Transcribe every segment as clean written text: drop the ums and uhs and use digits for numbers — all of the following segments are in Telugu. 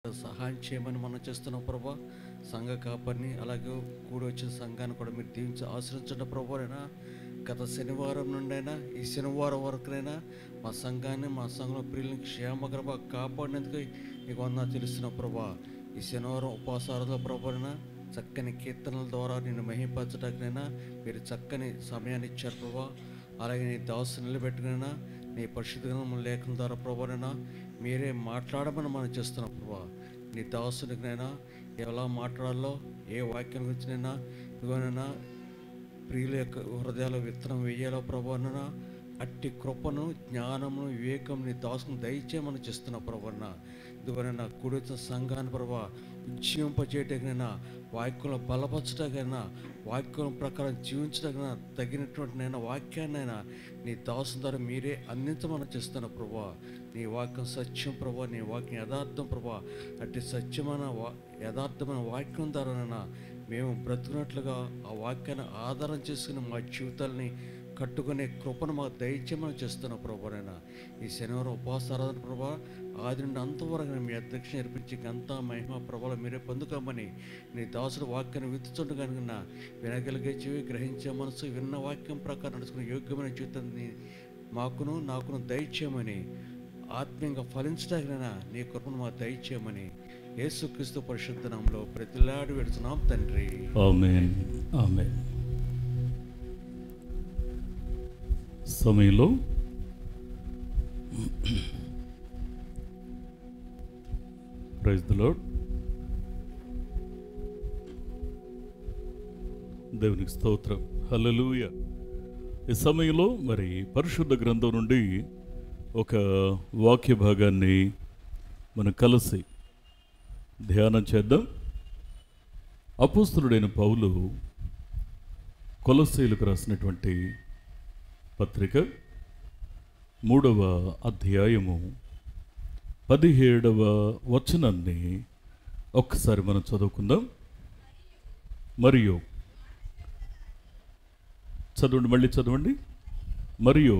సహాయం చేయమని మనం చేస్తున్నాం ప్రభా. సంఘ కాపరిని అలాగే కూడి వచ్చిన సంఘాన్ని కూడా మీరు దీవించి ఆశ్రయించండి ప్రభానైనా. గత శనివారం నుండైనా ఈ శనివారం వరకునైనా మా సంఘాన్ని మా సంఘంలో ప్రియులను క్షేమకరంగా కాపాడినందుకు మీకు వందనాలు తెలుస్తున్నాం ప్రభా. ఈ శనివారం ఉపవాసాలతో ప్రభానైనా చక్కని కీర్తనల ద్వారా నిన్ను మహింపరచడానికైనా మీరు చక్కని సమయాన్ని ఇచ్చారు ప్రభా. అలాగే నీ దాసు నిలబెట్టుకునైనా నీ పరిశుద్ధ లేఖనం ద్వారా ప్రభానైనా మీరే మాట్లాడమని మనం చేస్తున్నాం ప్రభా. నీ దాసునికైనా ఎలా మాట్లాడాలో ఏ వాక్యం గురించినైనా ఇదిగోనైనా ప్రియుల యొక్క హృదయాల విత్తనం వేయాలో ప్రభానైనా అట్టి కృపను జ్ఞానమును వివేకం నీ దాసును దయచేయమని చేస్తున్నావు ప్రభాన. ఇదిగోనైనా కూడి వచ్చిన సంఘాన్ని ప్రభా ఉజ్జీవింపజేయటకైనా వాక్యంలో బలపరచడానికైనా వాక్యం ప్రకారం జీవించడానికైనా తగినటువంటి నైనా వాక్యాన్నైనా నీ దాసు ద్వారా మీరే అందించమని చేస్తున్న ప్రభా. నీ వాక్యం సత్యం ప్రభా, నీ వాక్యం యథార్థం ప్రభా. అట్టి సత్యమైన యథార్థమైన వాక్యం ద్వారానైనా మేము బ్రతుకున్నట్లుగా ఆ వాక్యాన్ని ఆధారం చేసుకుని మా జీవితాలని కట్టుకునే కృపను మాకు దయచేయమని చేస్తున్నాం ప్రభానైనా. ఈ శనివారం ఉపవాసారాధన ప్రభా ఆది నుండి అంతవరకు మీ అధ్యక్షం ఏర్పించి అంతా మహిమ ప్రభావం మీరే పొందుకోమని నీ దాసుడు వాక్యాన్ని విత్తుచుండగా వినగలిగే చెవి గ్రహించే మనసు విన్న వాక్యం ప్రకారం నడుచుకునే యోగ్యమైన జీవితాన్ని నాకును దయచేయమని ఆత్మీయంగా ఫలించడానికైనా నీ కృపను మాకు దయచేయమని యేసుక్రీస్తు పరిశుద్ధ నామములో ప్రతిలాడి పెడుతున్నాం తండ్రి. ఆమేన్ ఆమేన్. సమయంలో ప్రైజ్ ది లార్డ్. దేవునికి స్తోత్రం. హల్లెలూయా. ఈ సమయంలో మరి పరిశుద్ధ గ్రంథం నుండి ఒక వాక్య భాగాన్ని మనం కలిసి ధ్యానం చేద్దాం. అపోస్తలుడైన పౌలు కొలస్సీయులకు రాసినటువంటి పత్రిక 3వ అధ్యాయము 17వ వచనాన్ని ఒక్కసారి మనం చదువుకుందాం. మరియు చదవండి, మళ్ళీ చదవండి. మరియు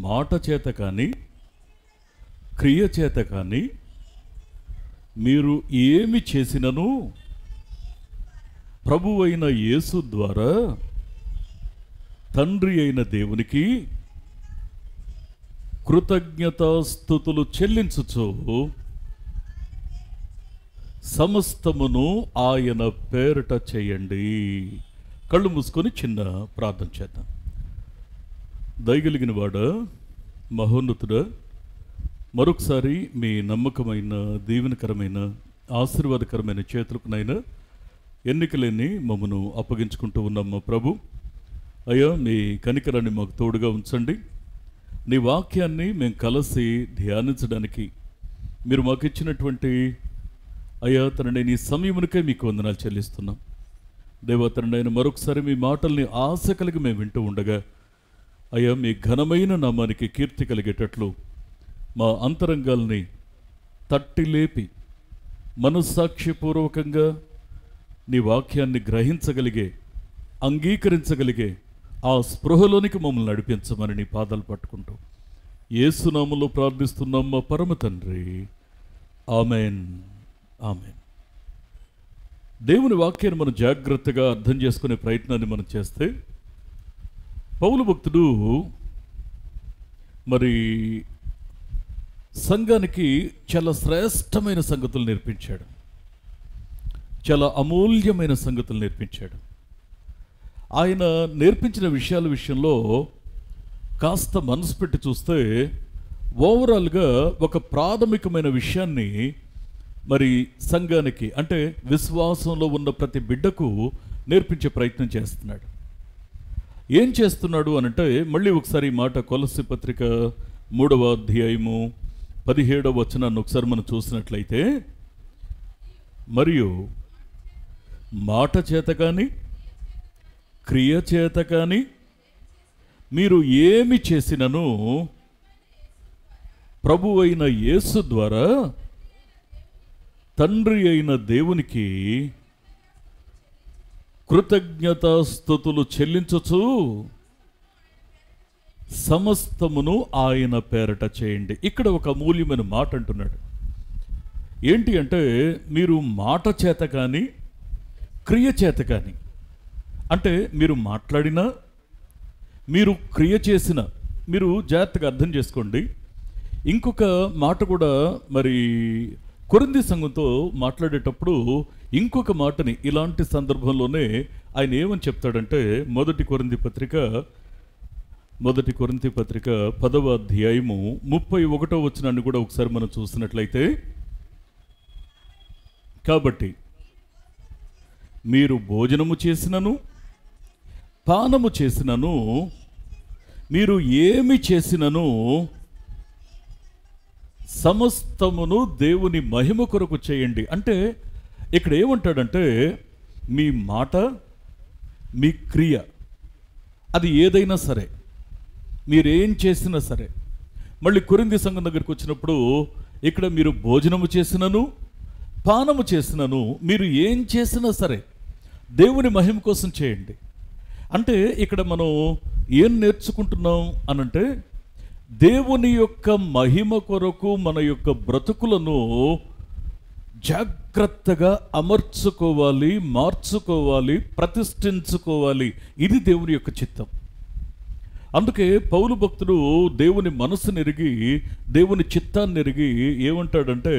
మాట చేత కానీ క్రియ చేత కానీ మీరు ఏమి చేసినను ప్రభువైన యేసు ద్వారా తండ్రి అయిన దేవునికి కృతజ్ఞతాస్తుతులు చెల్లించుచు సమస్తమును ఆయన పేరిట చేయండి. కళ్ళు మూసుకొని చిన్న ప్రార్థన చేద్దాం. దయగలిగిన వాడా, మహోన్నతుడా, మరొకసారి మీ నమ్మకమైన దీవెనకరమైన ఆశీర్వాదకరమైన చేతులకునైనా ఎన్నికలేని మమ్మను అప్పగించుకుంటూ ఉన్నాం మా ప్రభు. అయ్యా, మీ కనికరాన్ని మాకు తోడుగా ఉంచండి. నీ వాక్యాన్ని మేము కలిసి ధ్యానించడానికి మీరు మాకు ఇచ్చినటువంటి అయ్యా తండ్రి నీ సమయమునికే మీకు వందనాలు చెల్లిస్తున్నాం. దేవా తండ్రి, మరొకసారి మీ మాటల్ని ఆశ కలిగి మేము వింటూ ఉండగా అయ్యా మీ ఘనమైన నామానికి కీర్తి కలిగేటట్లు మా అంతరంగాల్ని తట్టి లేపి మనస్సాక్షిపూర్వకంగా నీ వాక్యాన్ని గ్రహించగలిగే, అంగీకరించగలిగే ఆ స్పృహలోనికి మమ్మల్ని నడిపించమని నీ పాదాలు పట్టుకుంటూ యేసునామములో ప్రార్థిస్తున్నాం మా పరమ తండ్రి. Amen amen. దేవుని వాక్యాన్ని మనం జాగ్రత్తగా అర్థం చేసుకునే ప్రయత్నాన్ని మనం చేస్తే పౌలు భక్తుడు మరి సంఘానికి చాలా శ్రేష్టమైన సంగతులు నేర్పించాడు, చాలా అమూల్యమైన సంగతులు నేర్పించాడు. ఆయన నేర్పించిన విషయాల విషయంలో కాస్త మనసు పెట్టి చూస్తే ఓవరాల్గా ఒక ప్రాథమికమైన విషయాన్ని మరి సంఘానికి అంటే విశ్వాసంలో ఉన్న ప్రతి బిడ్డకు నేర్పించే ప్రయత్నం చేస్తున్నాడు. ఏం చేస్తున్నాడు అనంటే, మళ్ళీ ఒకసారి ఈ మాట కొలస్సీ పత్రిక 3వ అధ్యాయము 17వ వచనాన్ని ఒకసారి మనం చూసినట్లయితే, మరియు మాట చేత కానీ క్రియ చేత కానీ మీరు ఏమి చేసినను ప్రభువైన యేసు ద్వారా తండ్రి అయిన దేవునికి కృతజ్ఞతాస్తుతులు చెల్లించుచు సమస్తమును ఆయన పేరట చేయండి. ఇక్కడ ఒక అమూల్యమైన మాట అంటున్నాడు. ఏంటి అంటే మీరు మాట చేత కానీ క్రియ చేత కానీ, అంటే మీరు మాట్లాడినా మీరు క్రియ చేసిన, మీరు జాగ్రత్తగా అర్థం చేసుకోండి. ఇంకొక మాట కూడా మరి కొరింథీ సంఘంతో మాట్లాడేటప్పుడు ఇంకొక మాటని ఇలాంటి సందర్భంలోనే ఆయన ఏమని చెప్తాడంటే, మొదటి కొరింథీ పత్రిక 10వ అధ్యాయము 31వ వచనాన్ని కూడా ఒకసారి మనం చూసినట్లయితే, కాబట్టి మీరు భోజనము చేసినను పానము చేసినను మీరు ఏమి చేసినను సమస్తమును దేవుని మహిమ కొరకు చేయండి. అంటే ఇక్కడ ఏమంటాడంటే, మీ మాట, మీ క్రియ, అది ఏదైనా సరే, మీరేం చేసినా సరే. మళ్ళీ కొరింథీ సంఘం దగ్గరికి వచ్చినప్పుడు ఇక్కడ మీరు భోజనము చేసినను పానము చేసినను మీరు ఏం చేసినా సరే దేవుని మహిమ కోసం చేయండి. అంటే ఇక్కడ మనం ఏం నేర్చుకుంటున్నాం అనంటే, దేవుని యొక్క మహిమ కొరకు మన యొక్క బ్రతుకులను జాగ్రత్తగా అమర్చుకోవాలి, మార్చుకోవాలి, ప్రతిష్ఠించుకోవాలి. ఇది దేవుని యొక్క చిత్తం. అందుకే పౌలు భక్తుడు దేవుని మనసుని ఎరిగి, దేవుని చిత్తాన్ని ఎరిగి ఏమంటాడంటే,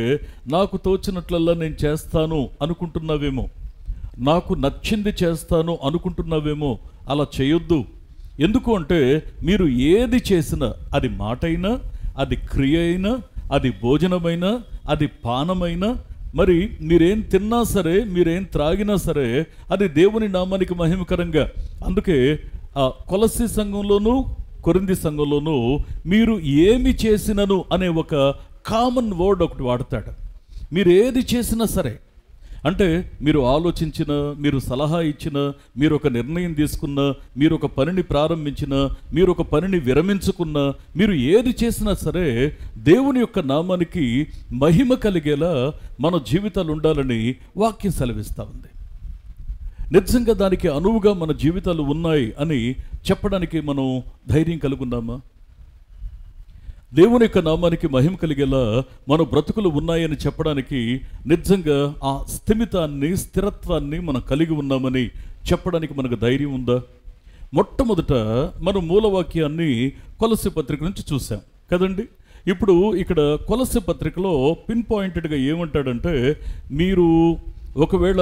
నాకు తోచినట్లల్లా నేను చేస్తాను అనుకుంటున్నావేమో, నాకు నచ్చింది చేస్తాను అనుకుంటున్నావేమో, అలా చేయొద్దు. ఎందుకు అంటే మీరు ఏది చేసినా, అది మాట అయినా, అది క్రియ అయినా, అది భోజనమైనా, అది పానమైనా, మరి మీరేం తిన్నా సరే, మీరేం త్రాగినా సరే, అది దేవుని నామానికి మహిమకరంగా. అందుకే కొలస్సీ సంఘంలోనూ కొరింథీ సంఘంలోనూ మీరు ఏమి చేసినను అనే ఒక కామన్ వర్డ్ ఒకటి వాడతాడు. మీరు ఏది చేసినా సరే, అంటే మీరు ఆలోచించిన, మీరు సలహా ఇచ్చిన, మీరు ఒక నిర్ణయం తీసుకున్న, మీరు ఒక పనిని ప్రారంభించిన, మీరు ఒక పనిని విరమించుకున్న, మీరు ఏది చేసినా సరే దేవుని యొక్క నామానికి మహిమ కలిగేలా మన జీవితాలు ఉండాలని వాక్యం సెలవిస్తూ ఉంది. నిజంగా దానికి అనువుగా మన జీవితాలు ఉన్నాయి అని చెప్పడానికి మనం ధైర్యం కలుగున్నామా? దేవుని యొక్క నామానికి మహిమ కలిగేలా మన బ్రతుకులు ఉన్నాయని చెప్పడానికి నిజంగా ఆ స్థిమితాన్ని, స్థిరత్వాన్ని మనం కలిగి ఉన్నామని చెప్పడానికి మనకు ధైర్యం ఉందా? మొట్టమొదట మనం మూలవాక్యాన్ని కొలస్సీ పత్రిక నుంచి చూసాం కదండి. ఇప్పుడు ఇక్కడ కొలస్సీ పత్రికలో పిన్ పాయింటెడ్గా ఏమంటాడంటే, మీరు ఒకవేళ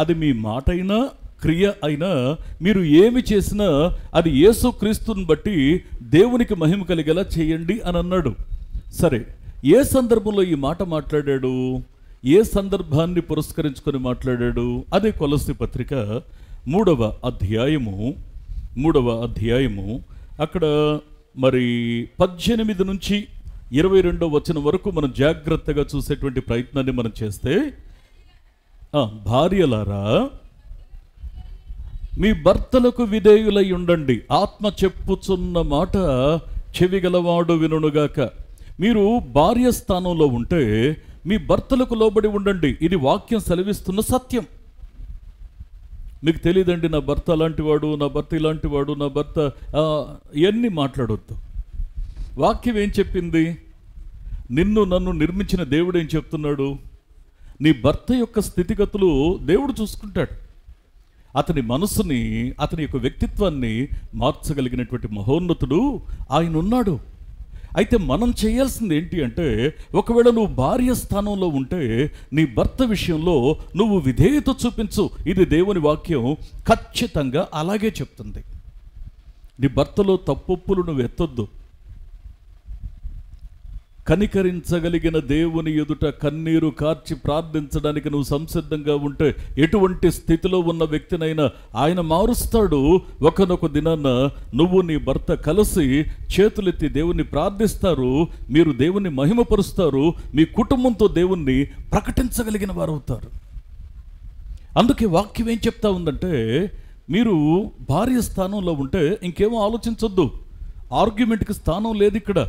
అది మీ మాట అయినా క్రియ అయినా, మీరు ఏమి చేసినా అది యేసుక్రీస్తుని బట్టి దేవునికి మహిమ కలిగేలా చేయండి అని అన్నాడు. సరే, ఏ సందర్భంలో ఈ మాట మాట్లాడాడు? ఏ సందర్భాన్ని పురస్కరించుకొని మాట్లాడాడు? అదే కొలస్సీ పత్రిక 3వ అధ్యాయము అక్కడ మరి 18 నుంచి 22వ వచనం వరకు మనం జాగ్రత్తగా చూసేటువంటి ప్రయత్నాన్ని మనం చేస్తే, భార్యలారా మీ భర్తలకు విధేయులై ఉండండి, ఆత్మ చెప్పుచున్న మాట చెవిగలవాడు వినుగాక. మీరు భార్య స్థానంలో ఉంటే మీ భర్తలకు లోబడి ఉండండి. ఇది వాక్యం సెలవిస్తున్న సత్యం. మీకు తెలియదండి, నా భర్త అలాంటి వాడు, నా భర్త ఇలాంటి వాడు, నా భర్త ఇవన్నీ మాట్లాడొద్దు. వాక్యం ఏం చెప్పింది? నిన్ను నన్ను నిర్మించిన దేవుడు ఏం చెప్తున్నాడు? నీ భర్త యొక్క స్థితిగతులు దేవుడు చూసుకుంటాడు. అతని మనసుని, అతని యొక్క వ్యక్తిత్వాన్ని మార్చగలిగినటువంటి మహోన్నతుడు ఆయన ఉన్నాడు. అయితే మనం చేయాల్సింది ఏంటి అంటే, ఒకవేళ నువ్వు భార్య స్థానంలో ఉంటే నీ భర్త విషయంలో నువ్వు విధేయత చూపించు. ఇది దేవుని వాక్యం ఖచ్చితంగా అలాగే చెప్తుంది. నీ భర్తలో తప్పొప్పులు నువ్వు ఎత్తొద్దు. కనికరించగలిగిన దేవుని ఎదుట కన్నీరు కార్చి ప్రార్థించడానికి నువ్వు సంసిద్ధంగా ఉంటే ఎటువంటి స్థితిలో ఉన్న వ్యక్తినైనా ఆయన మారుస్తాడు. ఒకనొక దినాన నువ్వు నీ భర్త కలిసి చేతులెత్తి దేవుణ్ణి ప్రార్థిస్తారు, మీరు దేవుణ్ణి మహిమపరుస్తారు, మీ కుటుంబంతో దేవుణ్ణి ప్రకటించగలిగిన వారు అవుతారు. అందుకే వాక్యం ఏం చెప్తా ఉందంటే, మీరు భార్య స్థానంలో ఉంటే ఇంకేమో ఆలోచించొద్దు. ఆర్గ్యుమెంట్కి స్థానం లేదు ఇక్కడ.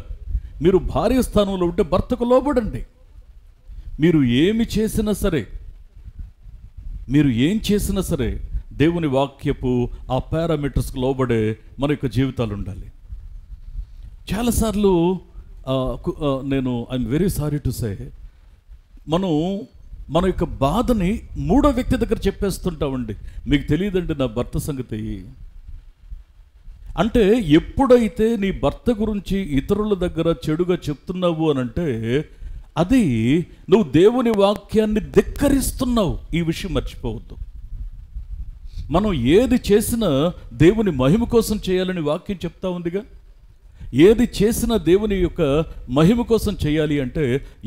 మీరు భార్య స్థానంలో ఉంటే భర్తకు లోబడండి. మీరు ఏమి చేసినా సరే, మీరు ఏం చేసినా సరే దేవుని వాక్యపు ఆ పారామీటర్స్కి లోబడే మన యొక్క జీవితాలు ఉండాలి. చాలాసార్లు I'm very sorry to say, మనం మన యొక్క బాధని మూడో వ్యక్తి దగ్గర చెప్పేస్తుంటామండి. మీకు తెలియదండి నా భర్త సంగతి అంటే. ఎప్పుడైతే నీ భర్త గురించి ఇతరుల దగ్గర చెడుగా చెప్తున్నావు అని అంటే అది నువ్వు దేవుని వాక్యాన్ని ధిక్కరిస్తున్నావు. ఈ విషయం మర్చిపోవద్దు. మనం ఏది చేసినా దేవుని మహిమ కోసం చేయాలని వాక్యం చెప్తా ఉందిగా. ఏది చేసినా దేవుని యొక్క మహిమ కోసం చేయాలి అంటే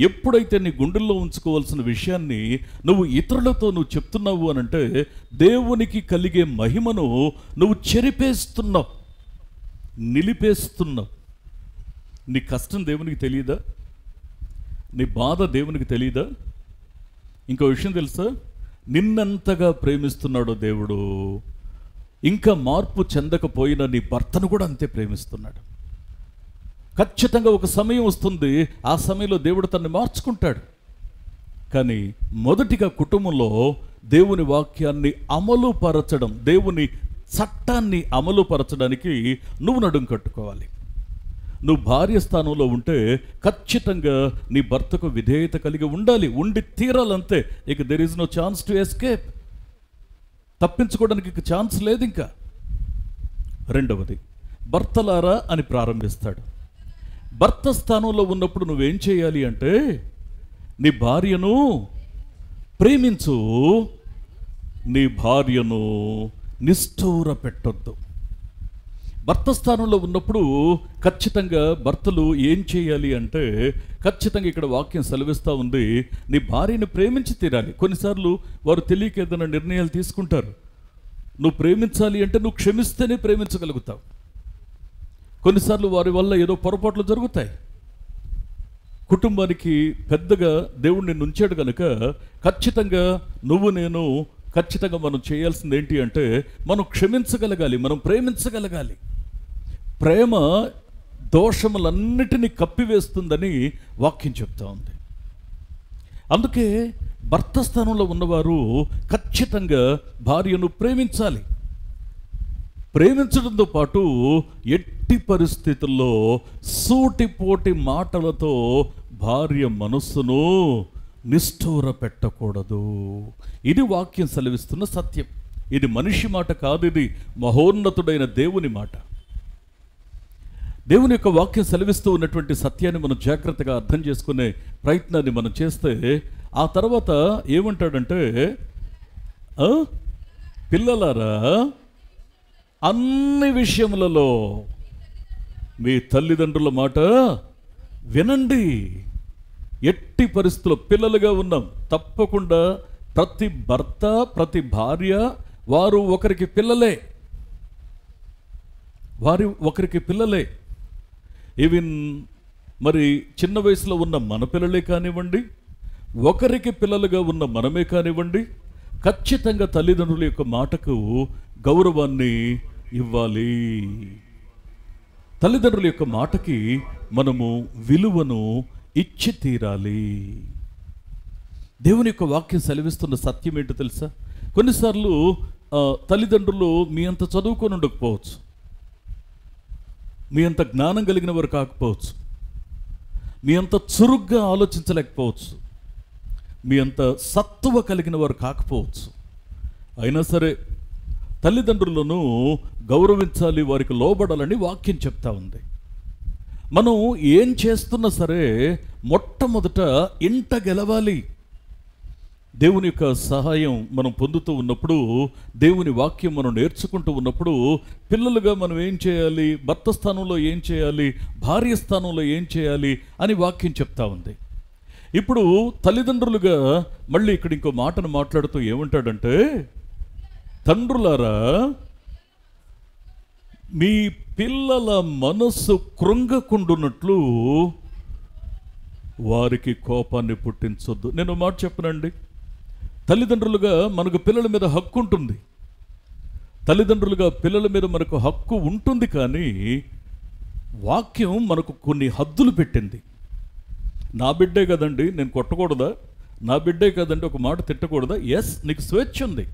ఎప్పుడైతే నీ గుండెల్లో ఉంచుకోవాల్సిన విషయాన్ని నువ్వు ఇతరులతో నువ్వు చెప్తున్నావు అని అంటే దేవునికి కలిగే మహిమను నువ్వు చెరిపేస్తున్నావు, నిలిపేస్తున్నావు. నీ కష్టం దేవునికి తెలియదా? నీ బాధ దేవునికి తెలియదా? ఇంకో విషయం తెలుసా? నిన్నంతగా ప్రేమిస్తున్నాడో దేవుడు, ఇంకా మార్పు చెందకపోయినా నీ భర్తను కూడా అంతే ప్రేమిస్తున్నాడు. ఖచ్చితంగా ఒక సమయం వస్తుంది, ఆ సమయంలో దేవుడు తనని మార్చుకుంటాడు. కానీ మొదటిగా కుటుంబంలో దేవుని వాక్యాన్ని అమలుపరచడం, దేవుని చట్టాన్ని అమలుపరచడానికి నువ్వు నడుం కట్టుకోవాలి. నువ్వు భార్య స్థానంలో ఉంటే ఖచ్చితంగా నీ భర్తకు విధేయత కలిగి ఉండాలి, ఉండి తీరాలంతే. ఇక there is no chance to escape. తప్పించుకోవడానికి ఇక ఛాన్స్ లేదు ఇంకా. రెండవది, భర్తలారా అని ప్రారంభిస్తాడు. భర్త స్థానంలో ఉన్నప్పుడు నువ్వేం చేయాలి అంటే నీ భార్యను ప్రేమించు, నీ భార్యను నిష్ఠూర పెట్టొద్దు. భర్త స్థానంలో ఉన్నప్పుడు ఖచ్చితంగా భర్తలు ఏం చేయాలి అంటే ఖచ్చితంగా ఇక్కడ వాక్యం సెలవిస్తూ ఉంది, నీ భార్యను ప్రేమించి తీరాలి. కొన్నిసార్లు వారు తెలియక ఏదైనా నిర్ణయాలు తీసుకుంటారు. నువ్వు ప్రేమించాలి అంటే నువ్వు క్షమిస్తేనే ప్రేమించగలుగుతావు. కొన్నిసార్లు వారి వల్ల ఏదో పొరపాట్లు జరుగుతాయి. కుటుంబానికి పెద్దగా దేవుడు నిన్ను ఉంచాడు కనుక ఖచ్చితంగా నువ్వు నేను ఖచ్చితంగా మనం చేయాల్సింది ఏంటి అంటే మనం క్షమించగలగాలి, మనం ప్రేమించగలగాలి. ప్రేమ దోషములన్నిటినీ కప్పివేస్తుందని వాక్యం చెప్తా ఉంది. అందుకే భర్త స్థానంలో ఉన్నవారు ఖచ్చితంగా భార్యను ప్రేమించాలి. ప్రేమించడంతో పాటు ఎట్టి పరిస్థితుల్లో సూటిపోటి మాటలతో భార్య మనస్సును నిష్ఠూర పెట్టకూడదు. ఇది వాక్యం సెలవిస్తున్న సత్యం. ఇది మనిషి మాట కాదు, ఇది మహోన్నతుడైన దేవుని మాట. దేవుని యొక్క వాక్యం సెలవిస్తూ ఉన్నటువంటి సత్యాన్ని మనం జాగ్రత్తగా అర్థం చేసుకునే ప్రయత్నాన్ని మనం చేస్తే ఆ తర్వాత ఏమంటాడంటే, పిల్లలారా అన్ని విషయములలో మీ తల్లిదండ్రుల మాట వినండి. ఎట్టి పరిస్థితుల్లో పిల్లలుగా ఉన్నాం, తప్పకుండా ప్రతి భర్త ప్రతి భార్య వారు ఒకరికి పిల్లలే, ఒకరికి పిల్లలే. ఈవెన్ మరి చిన్న వయసులో ఉన్న మన పిల్లలే కానివ్వండి, ఒకరికి పిల్లలుగా ఉన్న మనమే కానివ్వండి, ఖచ్చితంగా తల్లిదండ్రుల యొక్క మాటకు గౌరవాన్ని ఇవ్వాలి. తల్లిదండ్రుల యొక్క మాటకి మనము విలువను ఇచ్చి తీరాలి. దేవుని యొక్క వాక్యం సెలవిస్తున్న సత్యం ఏంటో తెలుసా? కొన్నిసార్లు తల్లిదండ్రులు మీ అంత చదువుకొని ఉండకపోవచ్చు, మీ అంత జ్ఞానం కలిగిన వారు కాకపోవచ్చు, మీ అంత చురుగ్గా ఆలోచించలేకపోవచ్చు, మీ అంత సత్తువ కలిగిన వారు కాకపోవచ్చు. అయినా సరే తల్లిదండ్రులను గౌరవించాలి, వారికి లోబడాలని వాక్యం చెప్తా ఉంది. మనం ఏం చేస్తున్నా సరే మొట్టమొదట ఇంట గెలవాలి. దేవుని యొక్క సహాయం మనం పొందుతూ ఉన్నప్పుడు, దేవుని వాక్యం మనం నేర్చుకుంటూ ఉన్నప్పుడు పిల్లలుగా మనం ఏం చేయాలి, భర్త స్థానంలో ఏం చేయాలి, భార్య స్థానంలో ఏం చేయాలి అని వాక్యం చెప్తా ఉంది. ఇప్పుడు తల్లిదండ్రులుగా మళ్ళీ ఇక్కడ ఇంకో మాటను మాట్లాడుతూ ఏమంటాడంటే, తండ్రులారా మీ పిల్లల మనస్సు కృంగకుండునట్లు వారికి కోపాన్ని పుట్టించొద్దు. నేను మాట చెప్పనండి, తల్లిదండ్రులుగా మనకు పిల్లల మీద హక్కు ఉంటుంది, తల్లిదండ్రులుగా పిల్లల మీద మనకు హక్కు ఉంటుంది. కానీ వాక్యం మనకు కొన్ని హద్దులు పెట్టింది. నా బిడ్డే కదండి నేను కొట్టకూడదా, నా బిడ్డే కదండి ఒక మాట తిట్టకూడదా? ఎస్, నీకు స్వేచ్ఛ ఉంది,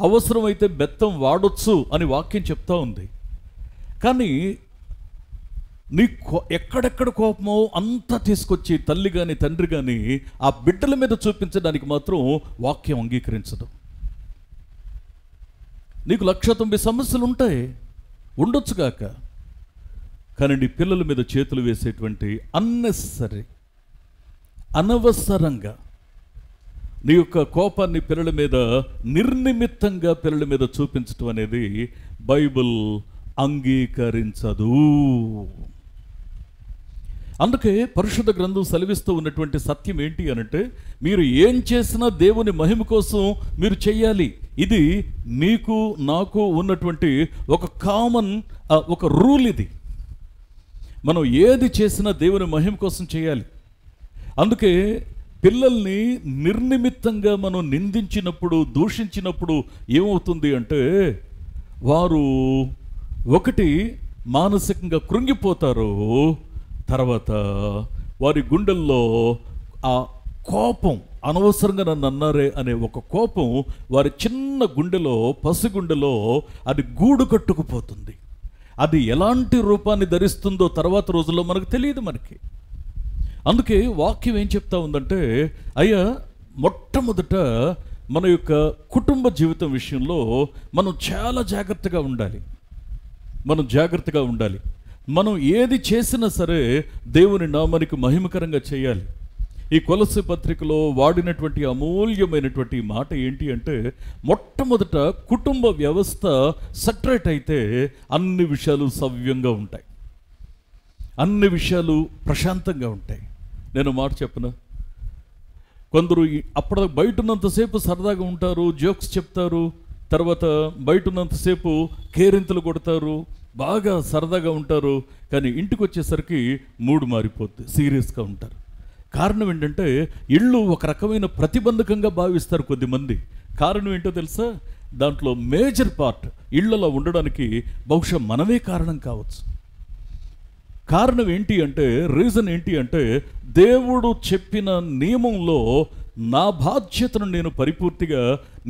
అవసరమైతే బెత్తం వాడొచ్చు అని వాక్యం చెప్తా ఉంది. కానీ నీ ఎక్కడెక్కడ కోపమో అంతా తీసుకొచ్చి తల్లి కానీ తండ్రి కానీ ఆ బిడ్డల మీద చూపించడానికి మాత్రం వాక్యం అంగీకరించదు. నీకు 1,90,000 సమస్యలు ఉంటాయి, ఉండొచ్చుగాక, కానీ నీ పిల్లల మీద చేతులు వేసేటువంటి అనవసరంగా నీ యొక్క కోపాన్ని పిల్లల మీద నిర్నిమిత్తంగా పిల్లల మీద చూపించటం అనేది బైబిల్ అంగీకరించదు. అందుకే పరిశుద్ధ గ్రంథం సెలవిస్తూ ఉన్నటువంటి సత్యం ఏంటి అనంటే, మీరు ఏం చేసినా దేవుని మహిమ కోసం మీరు చెయ్యాలి. ఇది మీకు నాకు ఉన్నటువంటి ఒక కామన్ ఒక రూల్. ఇది మనం ఏది చేసినా దేవుని మహిమ కోసం చేయాలి. అందుకే పిల్లల్ని నిర్నిమిత్తంగా మనం నిందించినప్పుడు, దూషించినప్పుడు ఏమవుతుంది అంటే, వారు ఒకటి మానసికంగా కృంగిపోతారు, తర్వాత వారి గుండెల్లో ఆ కోపం, అనవసరంగా నన్ను అన్నారే అనే ఒక కోపం వారి చిన్న గుండెలో, పసిగుండెలో అది గూడు కట్టుకుపోతుంది. అది ఎలాంటి రూపాన్ని ధరిస్తుందో తర్వాత రోజుల్లో మనకు తెలియదు మనకి. అందుకే వాక్యం ఏం చెప్తా ఉందంటే, అయ్యా మొట్టమొదట మన యొక్క కుటుంబ జీవితం విషయంలో మనం చాలా జాగ్రత్తగా ఉండాలి. మనం ఏది చేసినా సరే దేవుని నామానికి మహిమకరంగా చేయాలి. ఈ కొలస్సీ పత్రికలో వాడినటువంటి అమూల్యమైనటువంటి మాట ఏంటి అంటే, మొట్టమొదట కుటుంబ వ్యవస్థ సెటరేట్ అయితే అన్ని విషయాలు సవ్యంగా ఉంటాయి, అన్ని విషయాలు ప్రశాంతంగా ఉంటాయి. నేను మాట చెప్పను, కొందరు అప్పుడు బయట ఉన్నంతసేపు సరదాగా ఉంటారు, జోక్స్ చెప్తారు, తర్వాత బయట ఉన్నంతసేపు కేరింతలు కొడతారు, బాగా సరదాగా ఉంటారు, కానీ ఇంటికి వచ్చేసరికి మూడు మారిపోద్ది, సీరియస్గా ఉంటారు. కారణం ఏంటంటే ఇళ్ళు ఒక రకమైన ప్రతిబంధకంగా భావిస్తారు కొద్దిమంది. కారణం ఏంటో తెలుసా? దాంట్లో మేజర్ పార్ట్ ఇళ్లలో ఉండడానికి బహుశా మనమే కారణం కావచ్చు. కారణం ఏంటి అంటే, రీజన్ ఏంటి అంటే, దేవుడు చెప్పిన నియమంలో నా బాధ్యతను నేను పరిపూర్తిగా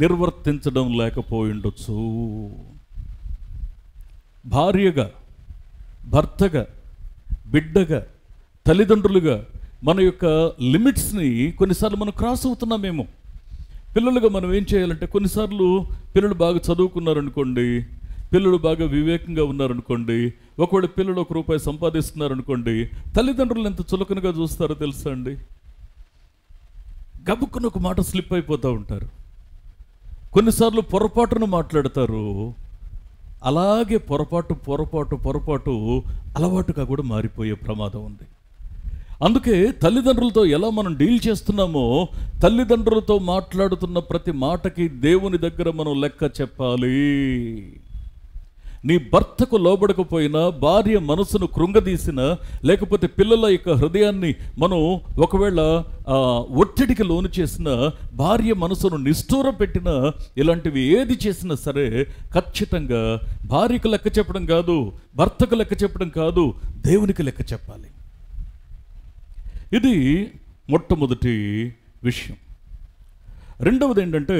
నిర్వర్తించడం లేకపోయిండొచ్చు. భార్యగా, భర్తగా, బిడ్డగా, తల్లిదండ్రులుగా మన యొక్క లిమిట్స్ని కొన్నిసార్లు మనం క్రాస్ అవుతున్నామేమో. పిల్లలుగా మనం ఏం చేయాలంటే, కొన్నిసార్లు పిల్లలు బాగా చదువుకున్నారనుకోండి, పిల్లలు బాగా వివేకంగా ఉన్నారనుకోండి, ఒకవేళ పిల్లలు ₹1 సంపాదిస్తున్నారనుకోండి, తల్లిదండ్రులు ఎంత చులకనగా చూస్తారో తెలుసా అండి? గబుక్కున ఒక మాట స్లిప్ అయిపోతూ ఉంటారు. కొన్నిసార్లు పొరపాటును మాట్లాడతారు. అలాగే పొరపాటు అలవాటుగా కూడా మారిపోయే ప్రమాదం ఉంది. అందుకే తల్లిదండ్రులతో ఎలా మనం డీల్ చేస్తున్నామో, తల్లిదండ్రులతో మాట్లాడుతున్న ప్రతి మాటకి దేవుని దగ్గర మనం లెక్క చెప్పాలి. నీ భర్తకు లోబడకపోయినా, భార్య మనసును కృంగదీసిన, లేకపోతే పిల్లల యొక్క హృదయాన్ని మనం ఒకవేళ ఒత్తిడికి లోను చేసిన, భార్య మనసును నిష్ఠూర పెట్టిన, ఇలాంటివి ఏది చేసినా సరే ఖచ్చితంగా భార్యకు లెక్క చెప్పడం కాదు, భర్తకు లెక్క చెప్పడం కాదు, దేవునికి లెక్క చెప్పాలి. ఇది మొట్టమొదటి విషయం. రెండవది ఏంటంటే,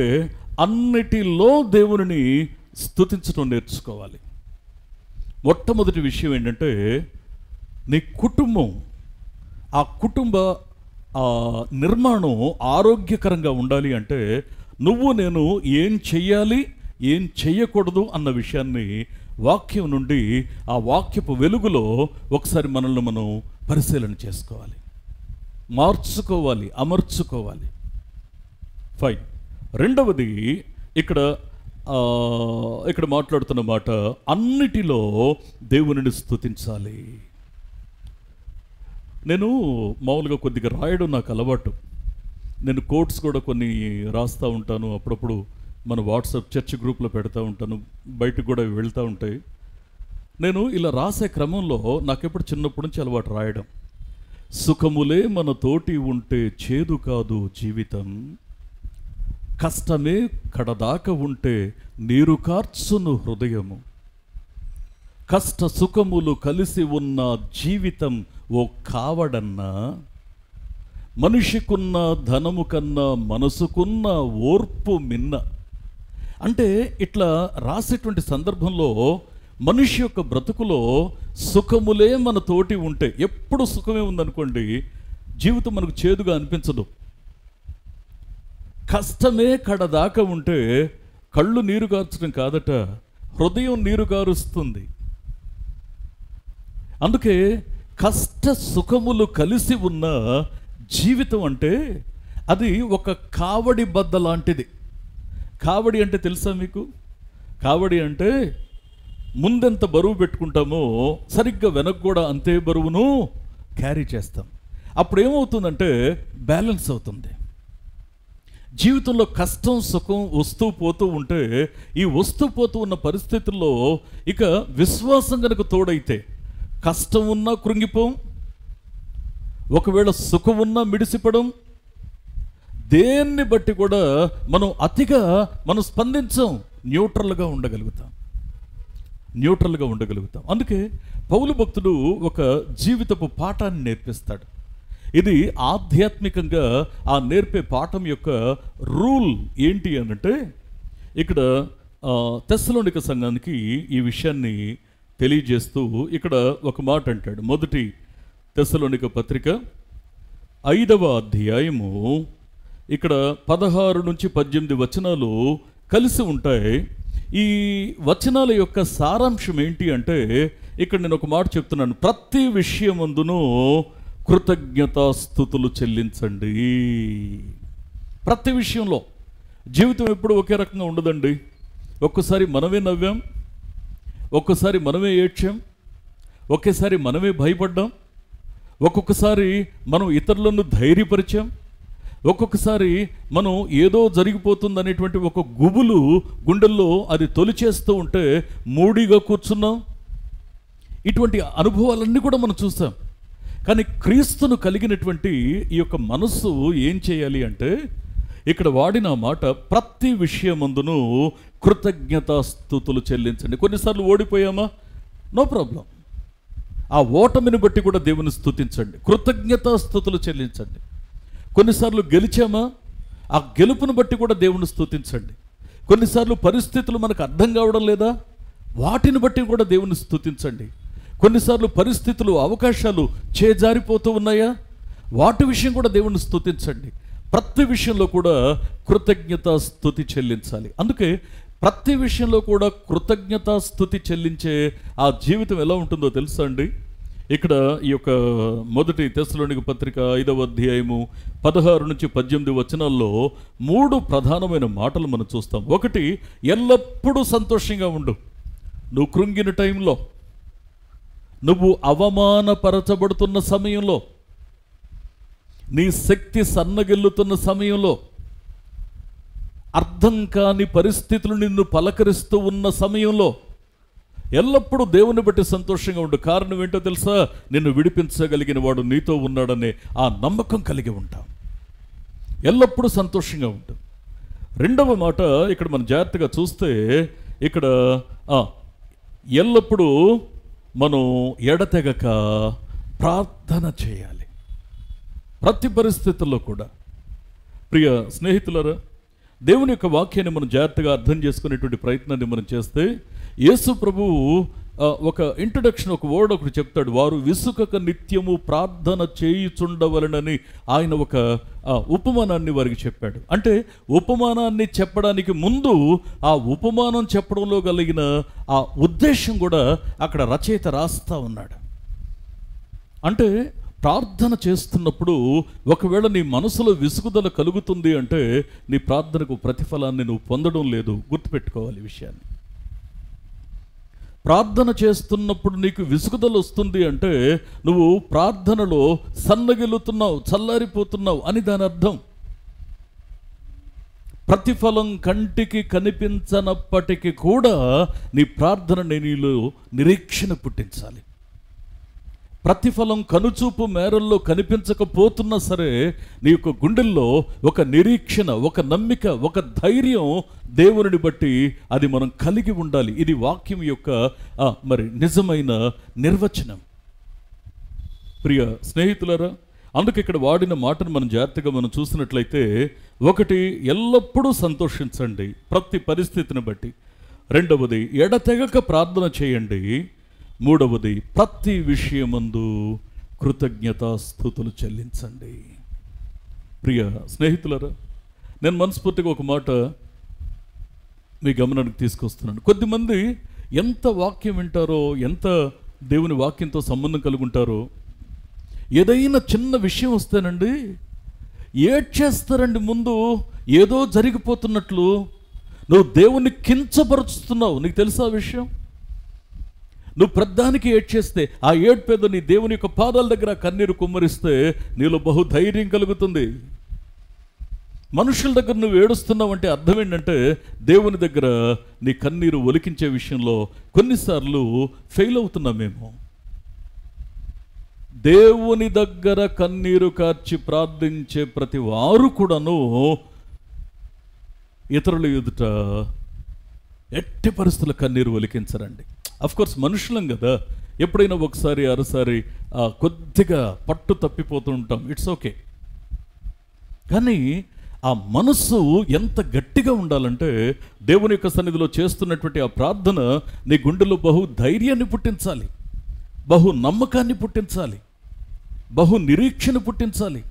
అన్నిటిలో దేవుని స్తుతించడం నేర్చుకోవాలి. మొట్టమొదటి విషయం ఏంటంటే, నీ కుటుంబం, ఆ కుటుంబ నిర్మాణం ఆరోగ్యకరంగా ఉండాలి అంటే, నువ్వు నేను ఏం చెయ్యాలి, ఏం చెయ్యకూడదు అన్న విషయాన్ని వాక్యం నుండి, ఆ వాక్యపు వెలుగులో ఒకసారి మనల్ని మనం పరిశీలన చేసుకోవాలి, మార్చుకోవాలి, అమర్చుకోవాలి. ఫైన్. రెండవది ఇక్కడ మాట్లాడుతున్న మాట, అన్నిటిలో దేవునిని స్తుతించాలి. నేను మామూలుగా కొద్దిగా రాయడం నాకు అలవాటు. నేను కోట్స్ కూడా కొన్ని రాస్తూ ఉంటాను, అప్పుడప్పుడు మన వాట్సాప్ చర్చ్ గ్రూప్లో పెడతా ఉంటాను, బయటకు కూడా వెళ్తూ ఉంటాయి. నేను ఇలా రాసే క్రమంలో నాకెప్పుడు చిన్నప్పటి నుంచి అలవాటు రాయడం. సుఖములే మన తోటి ఉంటే చేదు కాదు జీవితం, కష్టమే కడదాక ఉంటే నీరు కార్చును హృదయము, కష్ట సుఖములు కలిసి ఉన్న జీవితం ఓ కావడన్నా, మనిషికున్న ధనము కన్నా మనసుకున్న ఓర్పు మిన్న. అంటే ఇట్లా రాసేటువంటి సందర్భంలో మనిషి యొక్క బ్రతుకులో సుఖములే మన తోటి ఉంటే, ఎప్పుడు సుఖమే ఉందనుకోండి, జీవితం మనకు చేదుగా అనిపించదు. కష్టమే కడదాకా ఉంటే కళ్ళు నీరు కార్చడం కాదట, హృదయం నీరు కారుస్తుంది. అందుకే కష్ట సుఖములు కలిసి ఉన్న జీవితం అంటే అది ఒక కావడి బద్ద లాంటిది. కావడి అంటే తెలుసా మీకు? కావడి అంటే ముందెంత బరువు పెట్టుకుంటామో సరిగ్గా వెనక్కి కూడా అంతే బరువును క్యారీ చేస్తాం. అప్పుడు ఏమవుతుందంటే బ్యాలెన్స్ అవుతుంది. జీవితంలో కష్టం సుఖం వస్తూ పోతూ ఉంటే, ఈ వస్తూ పోతూ ఉన్న పరిస్థితుల్లో ఇక విశ్వాసం కనుక తోడైతే కష్టం ఉన్నా కృంగిపోం, ఒకవేళ సుఖం ఉన్నా మిడిసిపడం, దేన్ని బట్టి కూడా మనం అతిగా స్పందించాం, న్యూట్రల్గా ఉండగలుగుతాం. అందుకే పౌలు భక్తుడు ఒక జీవితపు పాఠాన్ని నేర్పిస్తాడు. ఇది ఆధ్యాత్మికంగా ఆ నేర్పే పాఠం యొక్క రూల్ ఏంటి అనంటే, ఇక్కడ తెస్సలోనిక సంఘానికి ఈ విషయాన్ని తెలియజేస్తూ ఇక్కడ ఒక మాట అంటాడు. మొదటి తెస్సలోనిక పత్రిక 5వ అధ్యాయము ఇక్కడ 16 నుంచి 18 వచనాలు కలిసి ఉంటాయి. ఈ వచనాల యొక్క సారాంశం ఏంటి అంటే, ఇక్కడ నేను ఒక మాట చెప్తున్నాను, ప్రతి విషయమందును కృతజ్ఞతాస్తుతులు చెల్లించండి. ప్రతి విషయంలో. జీవితం ఎప్పుడు ఒకే రకంగా ఉండదండి. ఒక్కసారి మనమే నవ్వాం, ఒక్కసారి మనమే ఏడ్చాం, ఒకేసారి మనమే భయపడ్డాం, ఒక్కొక్కసారి మనం ఇతరులను ధైర్యపరిచాం, ఒక్కొక్కసారి మనం ఏదో జరిగిపోతుందనేటువంటి ఒక గుబులు గుండెల్లో అది తొలిచేస్తూ ఉంటే మూడిగా కూర్చున్నాం. ఇటువంటి అనుభవాలన్నీ కూడా మనం చూస్తాం. కానీ క్రీస్తును కలిగినటువంటి ఈ యొక్క మనస్సు ఏం చేయాలి అంటే, ఇక్కడ వాడిన మాట ప్రతి విషయమందును కృతజ్ఞతాస్తుతులు చెల్లించండి. కొన్నిసార్లు ఓడిపోయామా? No problem. ఆ ఓటమిని బట్టి కూడా దేవుని స్తుతించండి, కృతజ్ఞతాస్తుతులు చెల్లించండి. కొన్నిసార్లు గెలిచామా? ఆ గెలుపును బట్టి కూడా దేవుని స్తుతించండి. కొన్నిసార్లు పరిస్థితులు మనకు అర్థం కావడం లేదా? వాటిని బట్టి కూడా దేవుని స్తుతించండి. కొన్నిసార్లు పరిస్థితులు అవకాశాలు చేజారిపోతూ ఉన్నాయా? వాటి విషయం కూడా దేవుని స్తుతించండి. ప్రతి విషయంలో కూడా కృతజ్ఞతాస్తుతి చెల్లించాలి. అందుకే ప్రతి విషయంలో కూడా కృతజ్ఞతాస్తుతి చెల్లించే ఆ జీవితం ఎలా ఉంటుందో తెలుసా అండి? ఇక్కడ ఈ యొక్క మొదటి తెస్సలోనిక పత్రిక 5వ అధ్యాయము 16 నుంచి 18 వచనాల్లో 3 ప్రధానమైన మాటలు మనం చూస్తాం. ఒకటి, ఎల్లప్పుడూ సంతోషంగా ఉండు. నువ్వు కృంగిన టైంలో, నువ్వు అవమానపరచబడుతున్న సమయంలో, నీ శక్తి సన్నగిల్లుతున్న సమయంలో, అర్థం కాని పరిస్థితులు నిన్ను పలకరిస్తూ ఉన్న సమయంలో ఎల్లప్పుడూ దేవుని బట్టి సంతోషంగా ఉండు. కారణం ఏంటో తెలుసా? నిన్ను విడిపించగలిగిన వాడు నీతో ఉన్నాడనే ఆ నమ్మకం కలిగి ఉంటాం. ఎల్లప్పుడూ సంతోషంగా ఉండు. రెండవ మాట ఇక్కడ మనం జాగ్రత్తగా చూస్తే, ఇక్కడ ఎల్లప్పుడూ మనం ఎడతెగక ప్రార్థన చేయాలి. ప్రతి పరిస్థితుల్లో కూడా. ప్రియ స్నేహితులారా, దేవుని యొక్క వాక్యాన్ని మనం జాగ్రత్తగా అర్థం చేసుకునేటువంటి ప్రయత్నాన్ని మనం చేస్తే, యేసు ప్రభువు ఒక ఇంట్రడక్షన్, ఒక వర్డ్ ఒకటి చెప్తాడు. వారు విసుకక నిత్యము ప్రార్థన చేయుచుండవలనని ఆయన ఒక ఉపమానాన్ని వారికి చెప్పాడు. అంటే ఉపమానాన్ని చెప్పడానికి ముందు ఆ ఉపమానం చెప్పడంలో కలిగిన ఆ ఉద్దేశం కూడా అక్కడ రచయిత రాస్తా ఉన్నాడు. అంటే ప్రార్థన చేస్తున్నప్పుడు ఒకవేళ నీ మనసులో విసుగుదల కలుగుతుంది అంటే నీ ప్రార్థనకు ప్రతిఫలాన్ని నువ్వు పొందడం లేదు. గుర్తుపెట్టుకోవాలి విషయాన్ని. ప్రార్థన చేస్తున్నప్పుడు నీకు విసుగుదల వస్తుంది అంటే నువ్వు ప్రార్థనలో సన్నగిల్లుతున్నావు, చల్లారిపోతున్నావు అని దాని అర్థం. ప్రతిఫలం కంటికి కనిపించనప్పటికీ కూడా నీ ప్రార్థన నీలో నిరీక్షణ పుట్టించాలి. ప్రతిఫలం కనుచూపు మేరల్లో కనిపించకపోతున్నా సరే నీ యొక్క గుండెల్లో ఒక నిరీక్షణ, ఒక నమ్మిక, ఒక ధైర్యం దేవుని బట్టి అది మనం కలిగి ఉండాలి. ఇది వాక్యం యొక్క మరి నిజమైన నిర్వచనం. ప్రియ స్నేహితులారా, అందుకే ఇక్కడ వాడిన మాటను మనం జాగ్రత్తగా మనం చూసినట్లయితే, ఒకటి, ఎల్లప్పుడూ సంతోషించండి ప్రతి పరిస్థితిని బట్టి. రెండవది, ఎడతెగక ప్రార్థన చేయండి. మూడవది, ప్రతి విషయమందు కృతజ్ఞతాస్తుతులు చెల్లించండి. ప్రియ స్నేహితులారా, నేను మనస్ఫూర్తిగా ఒక మాట మీ గమనానికి తీసుకొస్తున్నాను. కొద్దిమంది ఎంత వాక్యం వింటారో, ఎంత దేవుని వాక్యంతో సంబంధం కలిగి ఉంటారో, ఏదైనా చిన్న విషయం వస్తేనండి ఏడ్చేస్తారండి. ముందు ఏదో జరిగిపోతున్నట్లు నువ్వు దేవుణ్ణి కించపరుచుతున్నావు. నీకు తెలుసా ఆ విషయం? నువ్వు ప్రధానికి ఏడ్చేస్తే, ఆ ఏడ్పేదో నీ దేవుని యొక్క పాదాల దగ్గర కన్నీరు కుమ్మరిస్తే నీలో బహుధైర్యం కలుగుతుంది. మనుషుల దగ్గర నువ్వు ఏడుస్తున్నావు అంటే అర్థం ఏంటంటే, దేవుని దగ్గర నీ కన్నీరు ఒలికించే విషయంలో కొన్నిసార్లు ఫెయిల్ అవుతున్నామేమో. దేవుని దగ్గర కన్నీరు కార్చి ప్రార్థించే ప్రతి వారు కూడాను ఇతరుల ఎదుట ఎట్టి పరిస్థితుల కన్నీరు ఒలికించరండి. అఫ్కోర్స్ మనుషులం కదా, ఎప్పుడైనా ఒకసారి అరసారి కొద్దిగా పట్టు తప్పిపోతూ ఉంటాం, ఇట్స్ ఓకే. కానీ ఆ మనస్సు ఎంత గట్టిగా ఉండాలంటే, దేవుని యొక్క సన్నిధిలో చేస్తున్నటువంటి ఆ ప్రార్థన నీ గుండెలో బహు ధైర్యాన్ని పుట్టించాలి, బహు నమ్మకాన్ని పుట్టించాలి, బహు నిరీక్షణ పుట్టించాలి.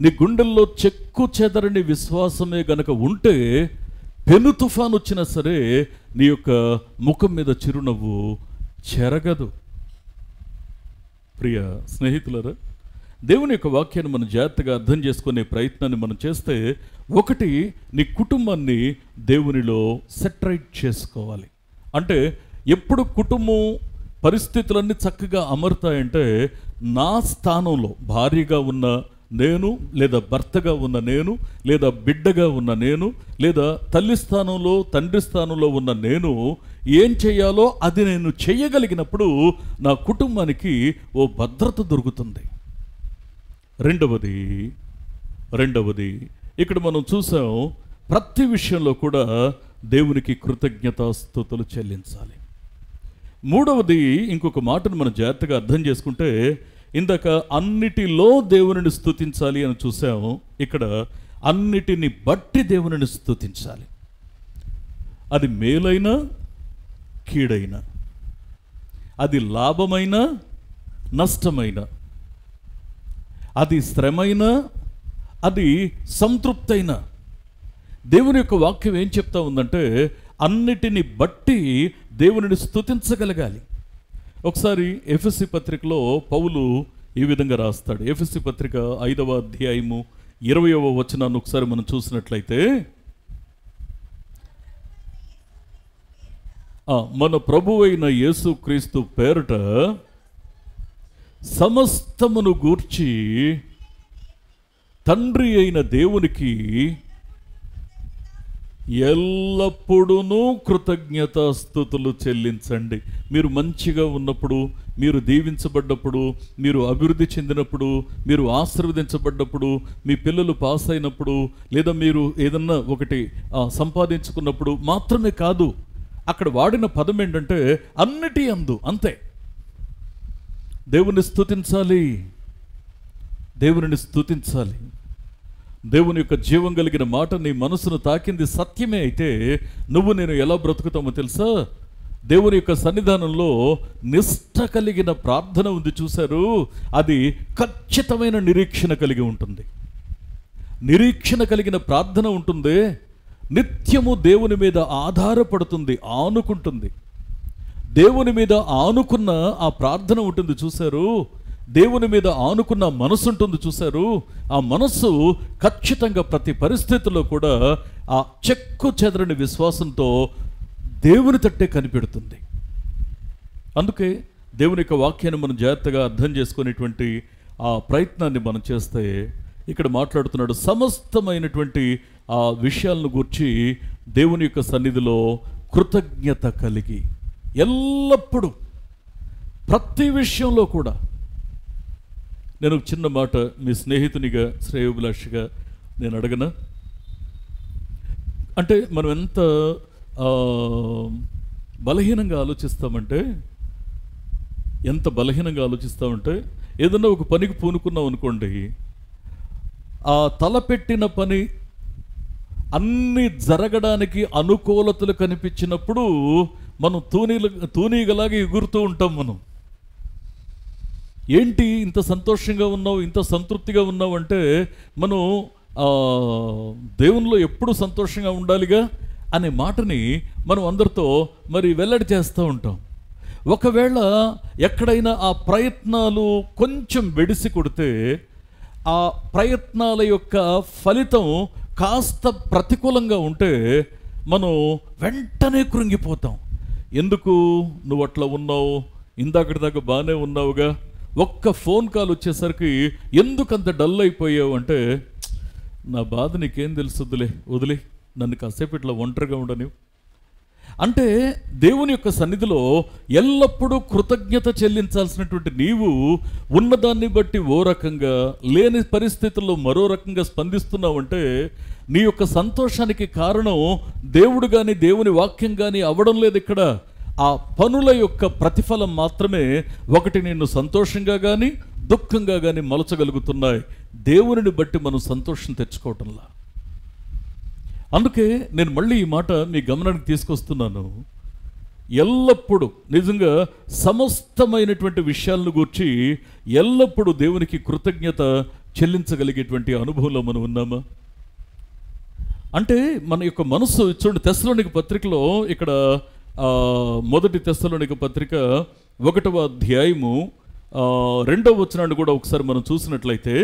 నీ గుండెల్లో చెక్కు చెదరని విశ్వాసమే గనక ఉంటే, పెను తుఫాను వచ్చినా సరే నీ యొక్క ముఖం మీద చిరునవ్వు చెరగదు. ప్రియ స్నేహితులారా, దేవుని యొక్క వాక్యాన్ని మనం జాగ్రత్తగా అర్థం చేసుకునే ప్రయత్నాన్ని మనం చేస్తే, ఒకటి, నీ కుటుంబాన్ని దేవునిలో సెటరైట్ చేసుకోవాలి. అంటే ఎప్పుడు కుటుంబం పరిస్థితులన్నీ చక్కగా అమరుతాయంటే, నా స్థానంలో భార్యగా ఉన్న నేను, లేదా భర్తగా ఉన్న నేను, లేదా బిడ్డగా ఉన్న నేను, లేదా తల్లి స్థానంలో తండ్రి స్థానంలో ఉన్న నేను ఏం చేయాలో అది నేను చేయగలిగినప్పుడు నా కుటుంబానికి ఓ భద్రత దొరుకుతుంది. రెండవది ఇక్కడ మనం చూసాం, ప్రతి విషయంలో కూడా దేవునికి కృతజ్ఞతాస్తుతులు చెల్లించాలి. మూడవది, ఇంకొక మాటను మనం జాగ్రత్తగా అర్థం చేసుకుంటే, ఇందాక అన్నిటిలో దేవునిని స్తుతించాలి అని చూసాం. ఇక్కడ అన్నిటిని బట్టి దేవునిని స్తుతించాలి. అది మేలైనా కీడైనా, అది లాభమైనా నష్టమైనా, అది శ్రమైనా అది సంతృప్తైనా, దేవుని యొక్క వాక్యం ఏం చెప్తా ఉందంటే, అన్నిటిని బట్టి దేవునిని స్తుతించగలగాలి. ఒకసారి ఎఫెసీ పత్రికలో పౌలు ఈ విధంగా రాస్తాడు. ఎఫెసీ పత్రిక 5వ అధ్యాయము 20వ వచనాన్ని ఒకసారి మనం చూసినట్లయితే, మన ప్రభువైన యేసుక్రీస్తు పేరట సమస్తమును గూర్చి తండ్రి అయిన దేవునికి ఎల్లప్పుడూ కృతజ్ఞతాస్తుతులు చెల్లించండి. మీరు మంచిగా ఉన్నప్పుడు, మీరు దీవించబడ్డప్పుడు, మీరు అభివృద్ధి చెందినప్పుడు, మీరు ఆశీర్వదించబడ్డప్పుడు, మీ పిల్లలు పాస్ అయినప్పుడు, లేదా మీరు ఏదన్నా ఒకటి సంపాదించుకున్నప్పుడు మాత్రమే కాదు. అక్కడ వాడిన పదం ఏంటంటే అన్నిటి అందు, అంతే. దేవుని స్తుతించాలి, దేవుని స్తుతించాలి. దేవుని యొక్క జీవం కలిగిన మాట నీ మనసును తాకింది సత్యమే అయితే నువ్వు నేను ఎలా బ్రతుకుతామో తెలుసా? దేవుని యొక్క సన్నిధానంలో నిష్ఠ కలిగిన ప్రార్థన ఉంది చూశారు, అది ఖచ్చితమైన నిరీక్షణ కలిగి ఉంటుంది. నిరీక్షణ కలిగిన ప్రార్థన ఉంటుంది, నిత్యము దేవుని మీద ఆధారపడుతుంది, ఆనుకుంటుంది. దేవుని మీద ఆనుకున్న ఆ ప్రార్థన ఉంటుంది చూశారు, దేవుని మీద ఆనుకున్న మనసు ఉంటుంది చూశారు. ఆ మనస్సు ఖచ్చితంగా ప్రతి పరిస్థితుల్లో కూడా ఆ చెక్కు చెదరని విశ్వాసంతో దేవుని తట్టే కనిపెడుతుంది. అందుకే దేవుని యొక్క వాక్యాన్ని మనం జాగ్రత్తగా అర్థం చేసుకునేటువంటి ఆ ప్రయత్నాన్ని మనం చేస్తే, ఇక్కడ మాట్లాడుతున్నాడు సమస్తమైనటువంటి ఆ విషయాలను గూర్చి దేవుని యొక్క సన్నిధిలో కృతజ్ఞత కలిగి ఎల్లప్పుడూ ప్రతి విషయంలో కూడా. నేను ఒక చిన్న మాట మీ స్నేహితునిగా, శ్రేయోభిలాషిగా నేను అడగనా? అంటే మనం ఎంత బలహీనంగా ఆలోచిస్తామంటే, ఏదన్నా ఒక పనికి పూనుకున్నాం అనుకోండి, ఆ తలపెట్టిన పని అన్నీ జరగడానికి అనుకూలతలు కనిపించినప్పుడు మనం తూనీగలాగా ఎగురుతూ ఉంటాం. మనం ఏంటి ఇంత సంతోషంగా ఉన్నావు, ఇంత సంతృప్తిగా ఉన్నావు అంటే మనం దేవునిలో ఎప్పుడు సంతోషంగా ఉండాలిగా అనే మాటని మనం అందరితో మరి వెల్లడి చేస్తూ ఉంటాం. ఒకవేళ ఎక్కడైనా ఆ ప్రయత్నాలు కొంచెం వెడిసి కొడితే ఆ ప్రయత్నాల యొక్క ఫలితం కాస్త ప్రతికూలంగా ఉంటే మనం వెంటనే కృంగిపోతాం. ఎందుకు నువ్వు అట్లా ఉన్నావు, ఇందాకటి దాకా బాగానే ఉన్నావుగా, ఒక్క ఫోన్ కాల్ వచ్చేసరికి ఎందుకంత డల్ అయిపోయావు అంటే, నా బాధ నీకేం తెలుసుద్దులే, వదిలే, నన్ను కాసేపు ఇట్లా ఒంటరిగా ఉండని. అంటే దేవుని యొక్క సన్నిధిలో ఎల్లప్పుడూ కృతజ్ఞత చెల్లించాల్సినటువంటి నీవు ఉన్నదాన్ని బట్టి ఓ రకంగా, లేని పరిస్థితుల్లో మరో రకంగా స్పందిస్తున్నావంటే నీ యొక్క సంతోషానికి కారణం దేవుడు కానీ దేవుని వాక్యం కానీ అవ్వడం లేదు. ఇక్కడ ఆ పనుల యొక్క ప్రతిఫలం మాత్రమే ఒకటి నిన్ను సంతోషంగా కానీ దుఃఖంగా కానీ మలచగలుగుతున్నాయి. దేవునిని బట్టి మనం సంతోషం తెచ్చుకోవటంలా. అందుకే నేను మళ్ళీ ఈ మాట మీ గమనానికి తీసుకొస్తున్నాను. ఎల్లప్పుడూ నిజంగా సమస్తమైనటువంటి విషయాలను గూర్చి ఎల్లప్పుడూ దేవునికి కృతజ్ఞత చెల్లించగలిగేటువంటి అనుభవంలో మనం ఉన్నామా? అంటే మన యొక్క మనస్సు చూడండి, తెస్సలోనిక పత్రికలో ఇక్కడ మొదటి తెస్సలోనిక పత్రిక 1వ అధ్యాయము 2వ వచనాన్ని కూడా ఒకసారి మనం చూసినట్లయితే,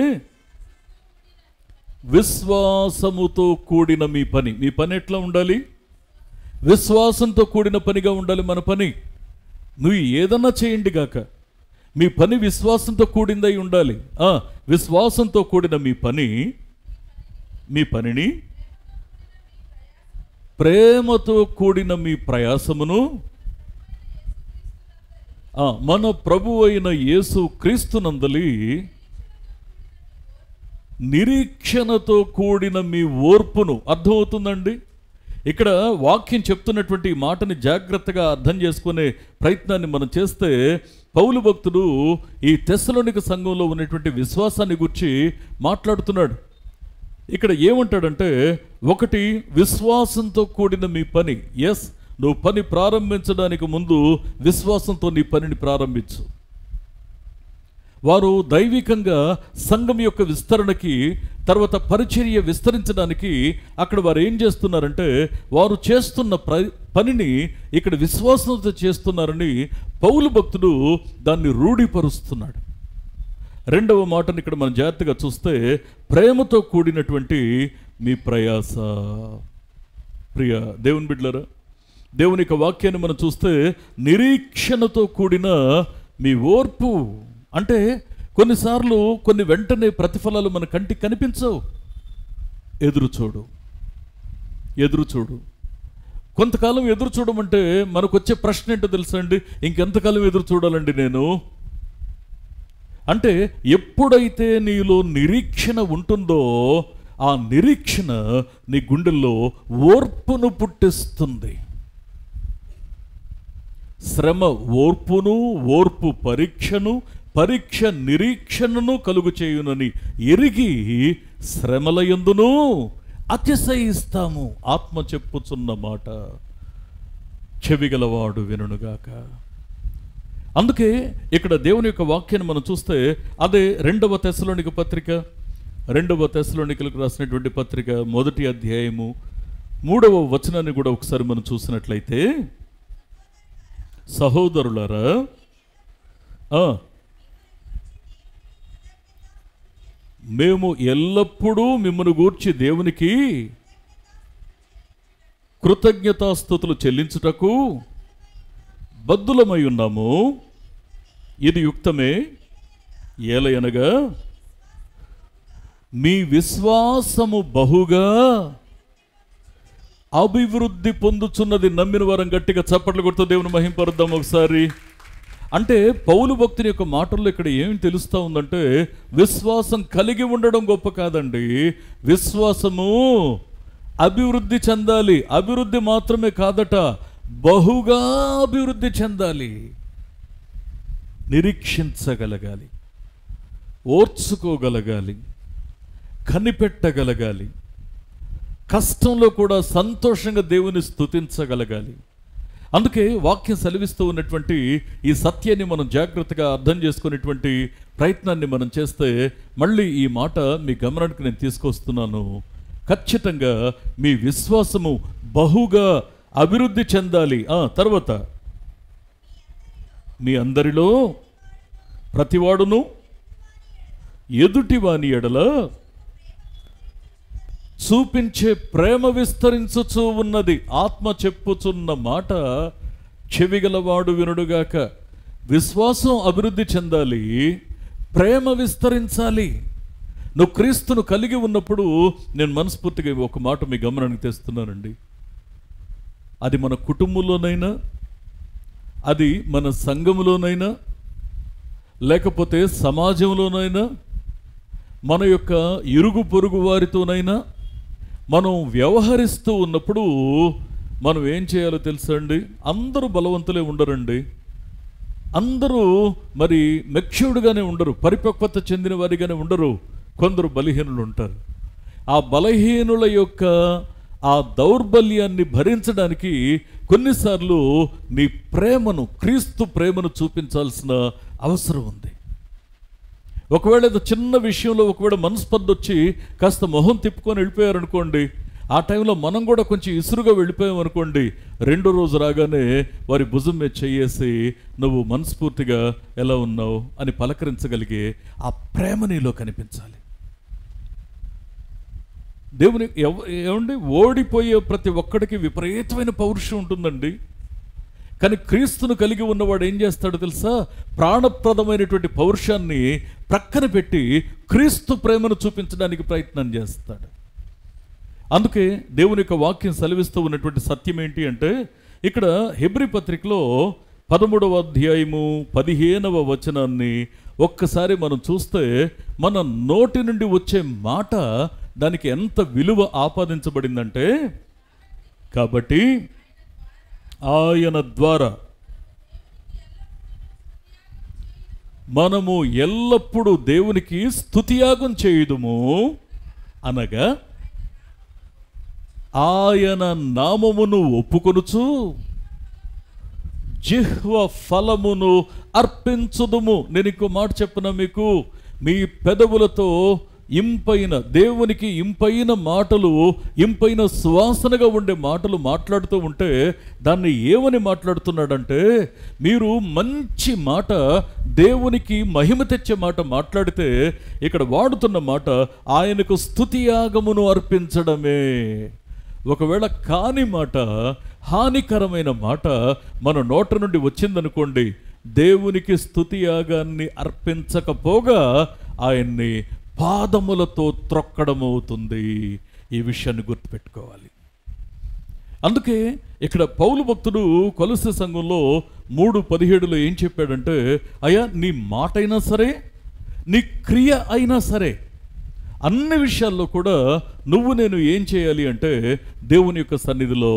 విశ్వాసముతో కూడిన మీ పని ఎట్లా ఉండాలి? విశ్వాసంతో కూడిన పనిగా ఉండాలి మన పని. నువ్వు ఏదన్నా చేయండి గాక, మీ పని విశ్వాసంతో కూడిందై ఉండాలి. విశ్వాసంతో కూడిన మీ పనిని ప్రేమతో కూడిన మీ ప్రయాసమును మన ప్రభువు అయిన యేసు క్రీస్తునందలి నిరీక్షణతో కూడిన మీ ఓర్పును. అర్థమవుతుందండి? ఇక్కడ వాక్యం చెప్తున్నటువంటి మాటని జాగ్రత్తగా అర్థం చేసుకునే ప్రయత్నాన్ని మనం చేస్తే, పౌలు భక్తుడు ఈ తెస్సలోనిక సంఘంలో ఉన్నటువంటి విశ్వాసాన్ని గురించి మాట్లాడుతున్నాడు. ఇక్కడ ఏమంటాడంటే, ఒకటి, విశ్వాసంతో కూడిన మీ పని. ఎస్, నువ్వు పని ప్రారంభించడానికి ముందు విశ్వాసంతో నీ పనిని ప్రారంభించు. వారు దైవికంగా సంఘం యొక్క విస్తరణకి, తర్వాత పరిచర్య విస్తరించడానికి అక్కడ వారు ఏం చేస్తున్నారంటే, వారు చేస్తున్న పనిని ఇక్కడ విశ్వాసంతో చేస్తున్నారని పౌలు భక్తుడు దాన్ని రూఢిపరుస్తున్నాడు. రెండవ మాటను ఇక్కడ మనం జాగ్రత్తగా చూస్తే, ప్రేమతో కూడినటువంటి మీ ప్రయాస. ప్రియ దేవుని బిడ్డలారా, దేవుని యొక్క వాక్యాన్ని మనం చూస్తే, నిరీక్షణతో కూడిన మీ ఓర్పు. అంటే కొన్నిసార్లు కొన్ని వెంటనే ప్రతిఫలాలు మన కంటికి కనిపించవు. ఎదురు చూడు. కొంతకాలం ఎదురు చూడమంటే మనకు వచ్చే ప్రశ్న ఏంటో తెలుసా అండి? ఇంకెంతకాలం ఎదురు చూడాలండి నేను అంటే, ఎప్పుడైతే నీలో నిరీక్షణ ఉంటుందో ఆ నిరీక్షణ నీ గుండెల్లో ఓర్పును పుట్టిస్తుంది. శ్రమ ఓర్పును, ఓర్పు పరీక్ష నిరీక్షణను కలుగు చేయునని ఎరిగి శ్రమల యందును అతిశయిస్తాము. ఆత్మ చెప్పుచున్న మాట చెవిగలవాడు వినుగాక. అందుకే ఇక్కడ దేవుని యొక్క వాక్యాన్ని మనం చూస్తే, అదే 2వ తెస్సలోనిక పత్రిక, 2వ తెస్సలోనికలకు రాసినటువంటి పత్రిక 1వ అధ్యాయము 3వ వచనాన్ని కూడా ఒకసారి మనం చూసినట్లయితే, సహోదరులారా, మేము ఎల్లప్పుడూ మిమ్మల్ని గూర్చి దేవునికి కృతజ్ఞతాస్తుతులు చెల్లించుటకు బద్ధులమై ఉన్నాము. ఇది యుక్తమే. ఏలయనగా మీ విశ్వాసము బహుగా అభివృద్ధి పొందుచున్నది. నమ్మిన వారం గట్టిగా చప్పట్లు కొడుతూ దేవుని మహింపరుద్దాం ఒకసారి. అంటే పౌలు భక్తుని యొక్క మాటల్లో ఇక్కడ ఏమి తెలుస్తూ ఉందంటే, విశ్వాసం కలిగి ఉండడం గొప్ప కాదండి, విశ్వాసము అభివృద్ధి చెందాలి. అభివృద్ధి మాత్రమే కాదట, బహుగా అభివృద్ధి చెందాలి. నిరీక్షించగలగాలి, ఓర్చుకోగలగాలి, కనిపెట్టగలగాలి, కష్టంలో కూడా సంతోషంగా దేవుని స్తుతించగలగాలి. అందుకే వాక్యం సెలవిస్తూ ఉన్నటువంటి ఈ సత్యాన్ని మనం జాగ్రత్తగా అర్థం చేసుకునేటువంటి ప్రయత్నాన్ని మనం చేస్తే మళ్ళీ ఈ మాట మీ గమనానికి నేను తీసుకొస్తున్నాను. ఖచ్చితంగా మీ విశ్వాసము బహుగా అభివృద్ధి చెందాలి. తర్వాత మీ అందరిలో ప్రతివాడును ఎదుటివాని ఎడల చూపించే ప్రేమ విస్తరించుచూ ఉన్నది. ఆత్మ చెప్పుచున్న మాట చెవిగలవాడు వినుడుగాక. విశ్వాసం అభివృద్ధి చెందాలి, ప్రేమ విస్తరించాలి. నువ్వు క్రీస్తును కలిగి ఉన్నప్పుడు నేను మనస్ఫూర్తిగా ఒక మాట మీ గమనానికి తెస్తున్నానండి. అది మన కుటుంబంలోనైనా, అది మన సంఘములోనైనా, లేకపోతే సమాజంలోనైనా, మన యొక్క ఇరుగు పొరుగు వారితోనైనా మనం వ్యవహరిస్తూ ఉన్నప్పుడు మనం ఏం చేయాలో తెలుసా అండి? అందరూ బలవంతులే ఉండరండి, అందరూ మరి మెచ్యూర్డ్గానే ఉండరు, పరిపక్వత చెందిన వారిగానే ఉండరు. కొందరు బలహీనులు ఉంటారు. ఆ బలహీనుల యొక్క ఆ దౌర్బల్యాన్ని భరించడానికి కొన్నిసార్లు నీ ప్రేమను, క్రీస్తు ప్రేమను చూపించాల్సిన అవసరం ఉంది. ఒకవేళ ఏదో చిన్న విషయంలో ఒకవేళ మనస్పర్ధ వచ్చి కాస్త మొహం తిప్పుకొని వెళ్ళిపోయారనుకోండి, ఆ టైంలో మనం కూడా కొంచెం ఇసురుగా వెళ్ళిపోయామనుకోండి, రెండో రోజు రాగానే వారి భుజం మీద చెయ్యేసి నువ్వు మనస్ఫూర్తిగా ఎలా ఉన్నావు అని పలకరించగలిగే ఆ ప్రేమ నీలో కనిపించాలి. దేవుని ఏమండి, ఓడిపోయే ప్రతి ఒక్కడికి విపరీతమైన పౌరుషం ఉంటుందండి. కానీ క్రీస్తును కలిగి ఉన్నవాడు ఏం చేస్తాడో తెలుసా? ప్రాణప్రదమైనటువంటి పౌరుషాన్ని ప్రక్కన పెట్టి క్రీస్తు ప్రేమను చూపించడానికి ప్రయత్నం చేస్తాడు. అందుకే దేవుని యొక్క వాక్యం సెలవిస్తూ ఉన్నటువంటి సత్యం ఏంటి అంటే, ఇక్కడ హెబ్రీ పత్రికలో 13వ అధ్యాయము 15వ వచనాన్ని ఒక్కసారి మనం చూస్తే, మన నోటి నుండి వచ్చే మాట దానికి ఎంత విలువ ఆపాదించబడిందంటే, కాబట్టి ఆయన ద్వారా మనము ఎల్లప్పుడూ దేవునికి స్తుతియాగం చేయుదుము, అనగా ఆయన నామమును ఒప్పుకొనుచు జిహ్వ ఫలమును అర్పించుదుము. నేను ఇంకో మాట చెప్పనా మీకు? మీ పెదవులతో ఇంపైన, దేవునికి ఇంపైన మాటలు, ఇంపైన సువాసనగా ఉండే మాటలు మాట్లాడుతూ ఉంటే దాన్ని ఏమని మాట్లాడుతున్నాడంటే, మీరు మంచి మాట, దేవునికి మహిమ తెచ్చే మాట మాట్లాడితే ఇక్కడ వాడుతున్న మాట ఆయనకు స్తుతియాగమును అర్పించడమే. ఒకవేళ కాని మాట, హానికరమైన మాట మన నోట నుండి వచ్చిందనుకోండి, దేవునికి స్తుతియాగాన్ని అర్పించకపోగా ఆయన్ని పాదములతో త్రొక్కడమవుతుంది. ఈ విషయాన్ని గుర్తుపెట్టుకోవాలి. అందుకే ఇక్కడ పౌలు భక్తుడు కొలొస్సే సంఘంలో 3:17 ఏం చెప్పాడంటే, అయ్యా నీ మాట అయినా సరే, నీ క్రియ అయినా సరే, అన్ని విషయాల్లో కూడా నువ్వు నేను ఏం చేయాలి అంటే, దేవుని యొక్క సన్నిధిలో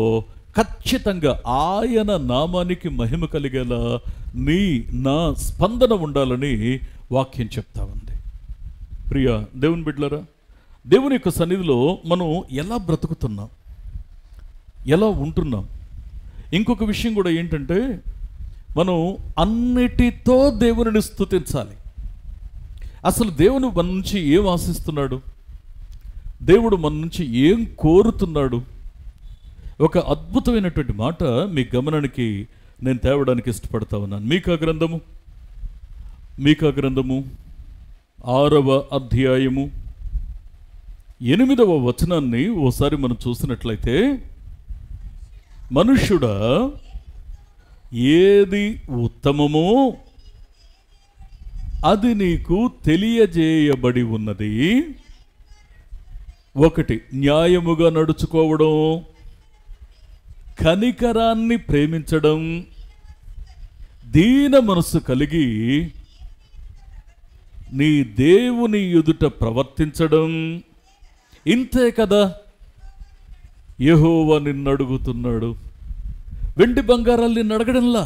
ఖచ్చితంగా ఆయన నామానికి మహిమ కలిగేలా నా స్పందన ఉండాలని వాక్యం చెప్తా ఉంది. ప్రియ దేవుని బిడ్డలారా, దేవుని యొక్క సన్నిధిలో మనం ఎలా బ్రతుకుతున్నాం, ఎలా ఉంటున్నాం? ఇంకొక విషయం కూడా ఏంటంటే, మనం అన్నిటితో దేవునిని స్తుతించాలి. అసలు దేవుడు మన నుంచి ఏం ఆశిస్తున్నాడు? దేవుడు మన నుంచి ఏం కోరుతున్నాడు? ఒక అద్భుతమైనటువంటి మాట మీ గమనానికి నేను తేవడానికి ఇష్టపడతా ఉన్నాను. మీకా గ్రంథము 6వ అధ్యాయము 8వ వచనాన్ని ఓసారి మనం చూసినట్లయితే, మనుష్యుడా ఏది ఉత్తమమో అది నీకు తెలియజేయబడి ఉన్నది. 1 న్యాయముగా నడుచుకోవడం, కనికరాన్ని ప్రేమించడం, దీన మనస్సు కలిగి నీ దేవుని ఎదుట ప్రవర్తించడం. ఇంతే కదా యెహోవా నిన్ను అడుగుతున్నాడు. వెండి బంగారాలు నిన్ను అడగడంలా.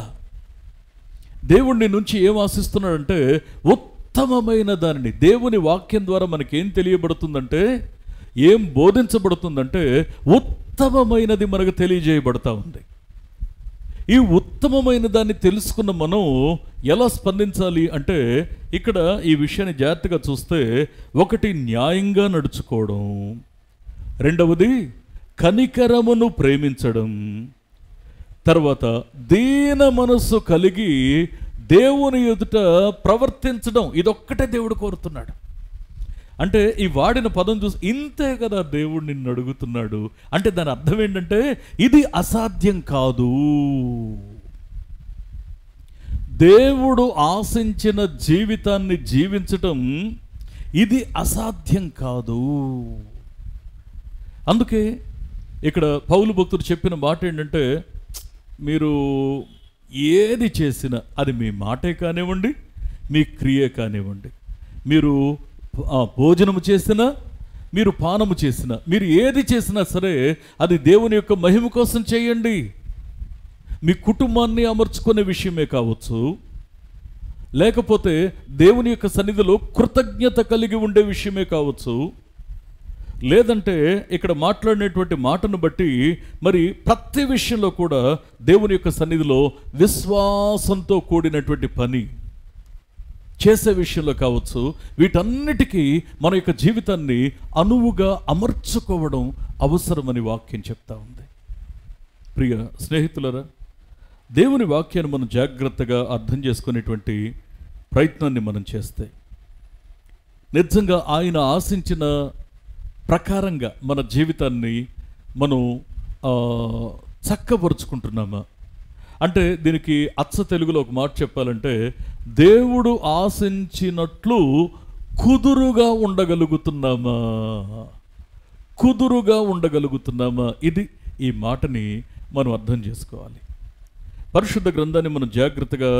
దేవుడి నుంచి ఏం ఆశిస్తున్నాడంటే, ఉత్తమమైన దానిని. దేవుని వాక్యం ద్వారా మనకేం తెలియబడుతుందంటే, ఏం బోధించబడుతుందంటే, ఉత్తమమైనది మనకు తెలియజేయబడతా ఉంది. ఈ ఉత్తమమైన దాన్ని తెలుసుకున్న మనం ఎలా స్పందించాలి అంటే, ఇక్కడ ఈ విషయాన్ని జాగ్రత్తగా చూస్తే, ఒకటి న్యాయంగా నడుచుకోవడం, రెండవది కనికరమును ప్రేమించడం, తర్వాత దీన మనస్సు కలిగి దేవుని ఎదుట ప్రవర్తించడం. ఇదొక్కటే దేవుడు కోరుతున్నాడు. అంటే ఈ వాడిన పదం చూసి ఇంతే కదా దేవుడు నిన్ను అడుగుతున్నాడు అంటే దాని అర్థం ఏంటంటే, ఇది అసాధ్యం కాదు. దేవుడు ఆశించిన జీవితాన్ని జీవించటం ఇది అసాధ్యం కాదు. అందుకే ఇక్కడ పౌలు భక్తుడు చెప్పిన మాట ఏంటంటే, మీరు ఏది చేసినా అది మీ మాటే కానివ్వండి, మీ క్రియే కానివ్వండి, మీరు భోజనము చేసినా, మీరు పానము చేసినా, మీరు ఏది చేసినా సరే అది దేవుని యొక్క మహిమ కోసం చేయండి. మీ కుటుంబాన్ని అమర్చుకునే విషయమే కావచ్చు, లేకపోతే దేవుని యొక్క సన్నిధిలో కృతజ్ఞత కలిగి ఉండే విషయమే కావచ్చు, లేదంటే ఇక్కడ మాట్లాడినటువంటి మాటను బట్టి మరి ప్రతి విషయంలో కూడా దేవుని యొక్క సన్నిధిలో విశ్వాసంతో కూడినటువంటి పని చేసే విషయంలో కావచ్చు, వీటన్నిటికీ మన యొక్క జీవితాన్ని అనువుగా అమర్చుకోవడం అవసరమని వాక్యం చెప్తా ఉంది. ప్రియ స్నేహితులరా, దేవుని వాక్యాన్ని మనం జాగ్రత్తగా అర్థం చేసుకునేటువంటి ప్రయత్నాన్ని మనం చేస్తే, నిజంగా ఆయన ఆశించిన ప్రకారంగా మన జీవితాన్ని మనం చక్కపరుచుకుంటున్నామా అంటే, దీనికి అచ్చ తెలుగులో ఒక మాట చెప్పాలంటే, దేవుడు ఆశించినట్లు కుదురుగా ఉండగలుగుతున్నామా, కుదురుగా ఉండగలుగుతున్నామా, ఇది ఈ మాటని మనం అర్థం చేసుకోవాలి. పరిశుద్ధ గ్రంథాన్ని మనం జాగ్రత్తగా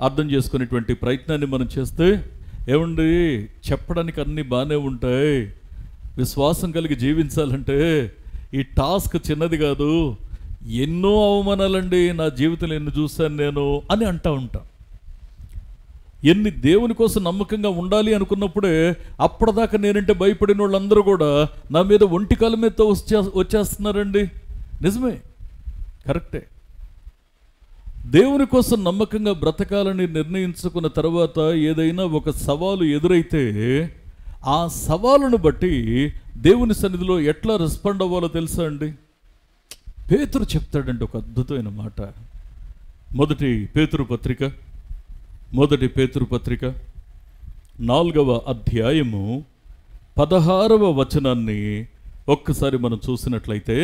అర్థం చేసుకునేటువంటి ప్రయత్నాన్ని మనం చేస్తే, ఏమండి చెప్పడానికి అన్నీ బాగానే ఉంటాయి, విశ్వాసం కలిగి జీవించాలంటే ఈ టాస్క్ చిన్నది కాదు, ఎన్నో అవమానాలండి నా జీవితంలో ఎన్ని చూశాను నేను అని అంటూ ఉంటాం. ఎన్ని దేవుని కోసం నమ్మకంగా ఉండాలి అనుకున్నప్పుడే అప్పటిదాకా నేనంటే భయపడిన వాళ్ళందరూ కూడా నా మీద ఒంటికాల మీద వచ్చేస్తున్నారండి. నిజమే, కరెక్టే. దేవుని కోసం నమ్మకంగా బ్రతకాలని నిర్ణయించుకున్న తర్వాత ఏదైనా ఒక సవాలు ఎదురైతే ఆ సవాలును బట్టి దేవుని సన్నిధిలో ఎట్లా రెస్పాండ్ అవ్వాలో తెలుసా అండి? పేతురు చెప్తాడండి ఒక అద్భుతమైన మాట. మొదటి పేతురు పత్రిక 4వ అధ్యాయము 16వ వచనాన్ని ఒక్కసారి మనం చూసినట్లయితే,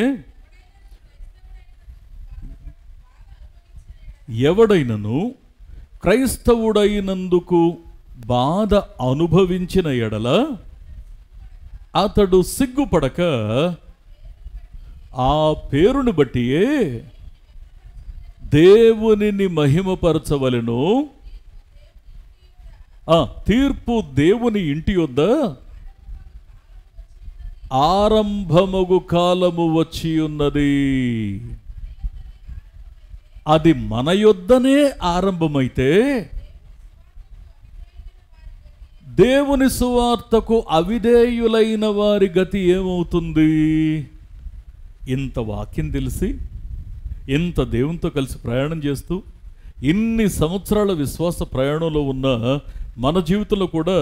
ఎవడైనను క్రైస్తవుడైనందుకు బాధ అనుభవించిన ఎడల అతడు సిగ్గుపడక ఆ పేరును బట్టియే దేవునిని మహిమపరచవలెను. తీర్పు దేవుని ఇంటి యొద్ద ఆరంభమగు కాలము వచ్చి ఉన్నది. అది మన యొద్దనే ఆరంభమైతే దేవుని సువార్తకు అవిధేయులైన వారి గతి ఏమవుతుంది? ఇంత వాక్యం తెలిసి, ఇంత దేవునితో కలిసి ప్రయాణం చేస్తూ, ఇన్ని సంవత్సరాల విశ్వాస ప్రయాణంలో ఉన్న మన జీవితంలో కూడా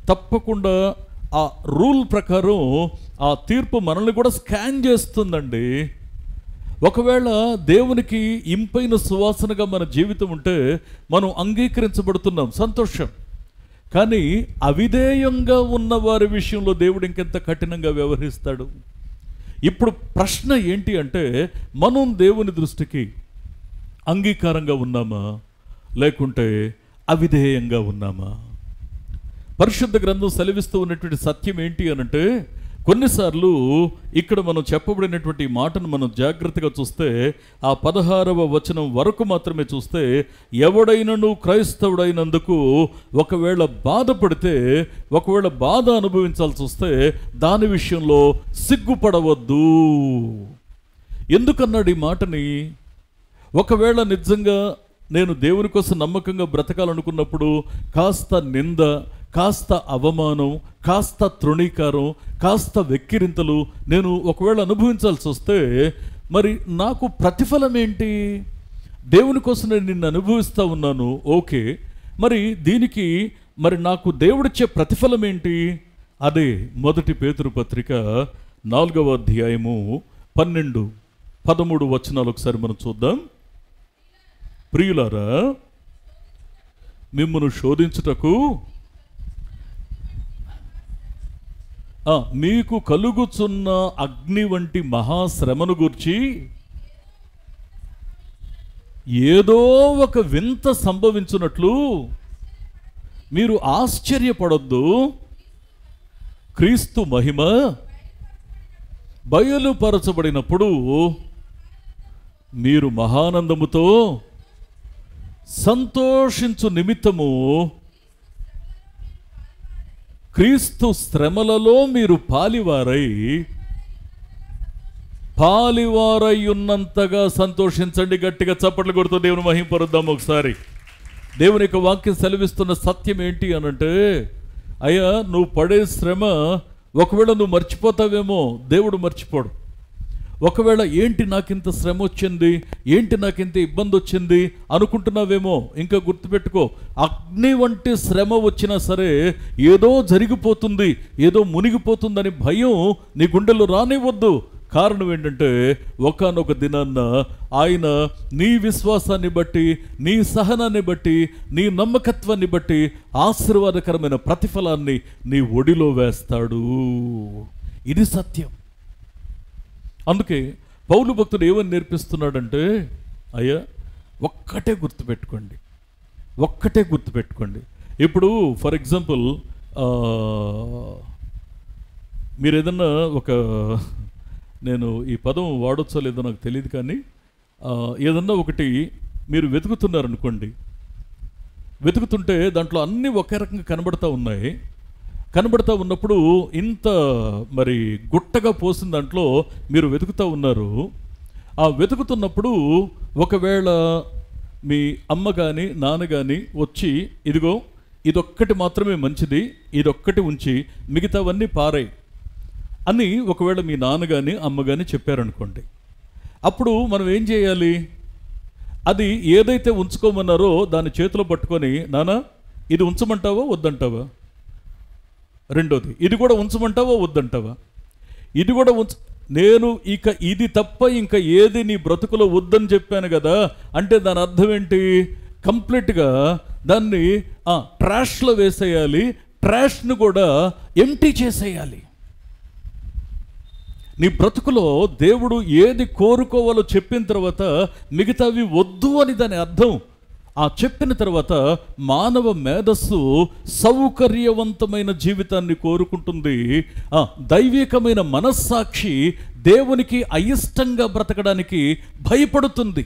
తప్పకుండా ఆ రూల్ ప్రకారం ఆ తీర్పు మనల్ని కూడా స్కాన్ చేస్తుందండి. ఒకవేళ దేవునికి ఇంపైన సువాసనగా మన జీవితం ఉంటే మనం అంగీకరించబడుతున్నాం, సంతోషం. కానీ అవిధేయంగా ఉన్న వారి విషయంలో దేవుడు ఇంకెంత కఠినంగా వ్యవహరిస్తాడు. ఇప్పుడు ప్రశ్న ఏంటి అంటే, మనం దేవుని దృష్టికి అంగీకారంగా ఉన్నామా లేకుంటే అవిధేయంగా ఉన్నామా? పరిశుద్ధ గ్రంథం సెలవిస్తూ ఉన్నటువంటి సత్యం ఏంటి అనంటే, కొన్నిసార్లు ఇక్కడ మనం చెప్పబడినటువంటి మాటను మనం జాగ్రత్తగా చూస్తే, ఆ 16వ వచనం వరకు మాత్రమే చూస్తే, ఎవడైనను క్రైస్తవుడైనందుకు ఒకవేళ బాధపడితే, ఒకవేళ బాధ అనుభవించాల్సి వస్తే దాని విషయంలో సిగ్గుపడవద్దు. ఎందుకన్నాడు ఈ మాటని? ఒకవేళ నిజంగా నేను దేవుని కోసం నమ్మకంగా బ్రతకాలనుకున్నప్పుడు కాస్త నింద, కాస్త అవమానం, కాస్త తృణీకారం, కాస్త వెక్కిరింతలు నేను ఒకవేళ అనుభవించాల్సి వస్తే మరి నాకు ప్రతిఫలం ఏంటి? దేవుని కోసం నేను నిన్ను అనుభవిస్తూ ఉన్నాను, ఓకే, మరి దీనికి మరి నాకు దేవుడిచ్చే ప్రతిఫలం ఏంటి? అదే 1 పేతురు పత్రిక 4వ అధ్యాయము 12-13 వచనాలు ఒకసారి మనం చూద్దాం. ప్రియులారా, మిమ్మును శోధించుటకు మీకు కలుగుచున్న అగ్ని వంటి మహాశ్రమను గూర్చి ఏదో ఒక వింత సంభవించున్నట్లు మీరు ఆశ్చర్యపడొద్దు. క్రీస్తు మహిమ బయలుపరచబడినప్పుడు మీరు మహానందముతో సంతోషించు నిమిత్తము క్రీస్తు శ్రమలలో మీరు పాలివారై ఉన్నంతగా సంతోషించండి. గట్టిగా చప్పట్లు కొడుతూ దేవుని మహింపరుద్దాం ఒకసారి. దేవుని యొక్క వాక్యం సెలవిస్తున్న సత్యం ఏంటి అనంటే, అయ్యా, నువ్వు పడే శ్రమ ఒకవేళ నువ్వు మర్చిపోతావేమో, దేవుడు మర్చిపోడు. ఒకవేళ ఏంటి నాకింత శ్రమ వచ్చింది, ఏంటి నాకింత ఇబ్బంది వచ్చింది అనుకుంటున్నావేమో, ఇంకా గుర్తుపెట్టుకో, అగ్ని వంటి శ్రమ వచ్చినా సరే ఏదో జరిగిపోతుంది, ఏదో మునిగిపోతుందని భయం నీ గుండెలో రానివ్వద్దు. కారణం ఏంటంటే, ఒకానొక దినాన్న ఆయన నీ విశ్వాసాన్ని బట్టి, నీ సహనాన్ని బట్టి, నీ నమ్మకత్వాన్ని బట్టి ఆశీర్వాదకరమైన ప్రతిఫలాన్ని నీ ఒడిలో వేస్తాడు. ఇది సత్యం. అందుకే పౌలు భక్తుడు ఏమని నేర్పిస్తున్నాడంటే, అయ్యా, ఒక్కటే గుర్తుపెట్టుకోండి. ఇప్పుడు ఫర్ ఎగ్జాంపుల్ మీరు ఏదన్నా నేను ఈ పదం వాడొచ్చో లేదో నాకు తెలియదు, కానీ ఏదన్నా ఒకటి మీరు వెతుకుతున్నారనుకోండి, వెతుకుతుంటే దాంట్లో అన్నీ ఒకే రకంగా కనబడతా ఉన్నప్పుడు ఇంత మరి గుట్టగా పోసిన దాంట్లో మీరు వెతుకుతూ ఉన్నారు. ఆ వెతుకుతున్నప్పుడు ఒకవేళ మీ అమ్మ కానీ నాన్న కానీ వచ్చి, ఇదిగో ఇదొక్కటి మాత్రమే మంచిది, ఇదొక్కటి ఉంచి మిగతావన్నీ పారాయి అని ఒకవేళ మీ నాన్న కానీ అమ్మ కానీ చెప్పారనుకోండి, అప్పుడు మనం ఏం చేయాలి? అది ఏదైతే ఉంచుకోమన్నారో దాన్ని చేతిలో పట్టుకొని, నాన్న ఇది ఉంచమంటావా వద్దంటావా? రెండోది, ఇది కూడా ఉంచమంటావా వద్దంటావా? ఇది కూడా నేను ఇక ఇది తప్ప ఇంకా ఏది నీ బ్రతుకులో వద్దని చెప్పాను కదా అంటే దాని అర్థం ఏంటి? కంప్లీట్గా దాన్ని ట్రాష్లో వేసేయాలి, ట్రాష్ను కూడా ఎంటీ చేసేయాలి. నీ బ్రతుకులో దేవుడు ఏది కోరుకోవాలో చెప్పిన తర్వాత మిగతావి వద్దు అని దాని అర్థం. ఆ చెప్పిన తర్వాత మానవ మేధస్సు సౌకర్యవంతమైన జీవితాన్ని కోరుకుంటుంది. దైవికమైన మనస్సాక్షి దేవునికి అయిష్టంగా బ్రతకడానికి భయపడుతుంది.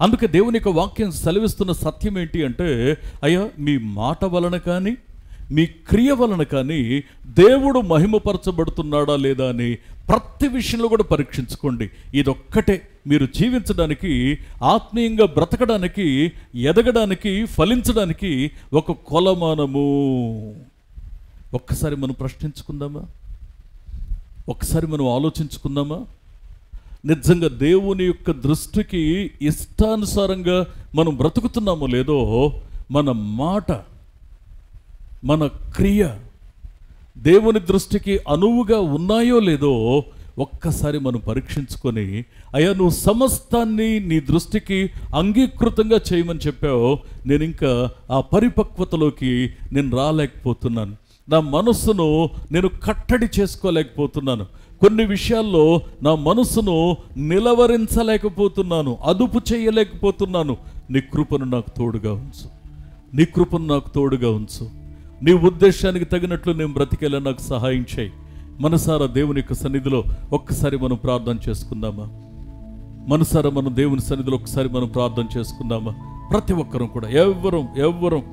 అందుకే దేవుని యొక్క వాక్యం సెలవిస్తున్న సత్యం ఏంటి అంటే, అయ్యా, మీ మాట వలన కానీ మీ క్రియ వలన కానీ దేవుడు మహిమపరచబడుతున్నాడా లేదా అని ప్రతి విషయంలో కూడా పరీక్షించుకోండి. ఇదొక్కటే మీరు జీవించడానికి, ఆత్మీయంగా బ్రతకడానికి, ఎదగడానికి, ఫలించడానికి ఒక కొలమానము. ఒక్కసారి మనం ప్రశ్నించుకుందామా? ఒక్కసారి మనం ఆలోచించుకుందామా? నిజంగా దేవుని యొక్క దృష్టికి ఇష్టానుసారంగా మనం బ్రతుకుతున్నామో లేదో, మన మాట, మన క్రియ దేవుని దృష్టికి అనువుగా ఉన్నాయో లేదో ఒక్కసారి మనం పరీక్షించుకొని, అయ్యా, నువ్వు సమస్తాన్ని నీ దృష్టికి అంగీకృతంగా చేయమని చెప్పావు, నేను ఇంకా ఆ పరిపక్వతలోకి నేను రాలేకపోతున్నాను, నా మనస్సును నేను కట్టడి చేసుకోలేకపోతున్నాను, కొన్ని విషయాల్లో నా మనస్సును నిలవరించలేకపోతున్నాను, అదుపు చేయలేకపోతున్నాను. నీ కృపను నాకు తోడుగా ఉంచు. నీ ఉద్దేశానికి తగినట్లు నేను బ్రతికేలా నాకు సహాయం చేయి. మనసారా దేవుని యొక్క సన్నిధిలో ఒక్కసారి మనం ప్రార్థన చేసుకుందామా? మనం దేవుని సన్నిధిలో ఒకసారి మనం ప్రార్థన చేసుకుందామా? ప్రతి ఒక్కరం కూడా ఎవ్వరం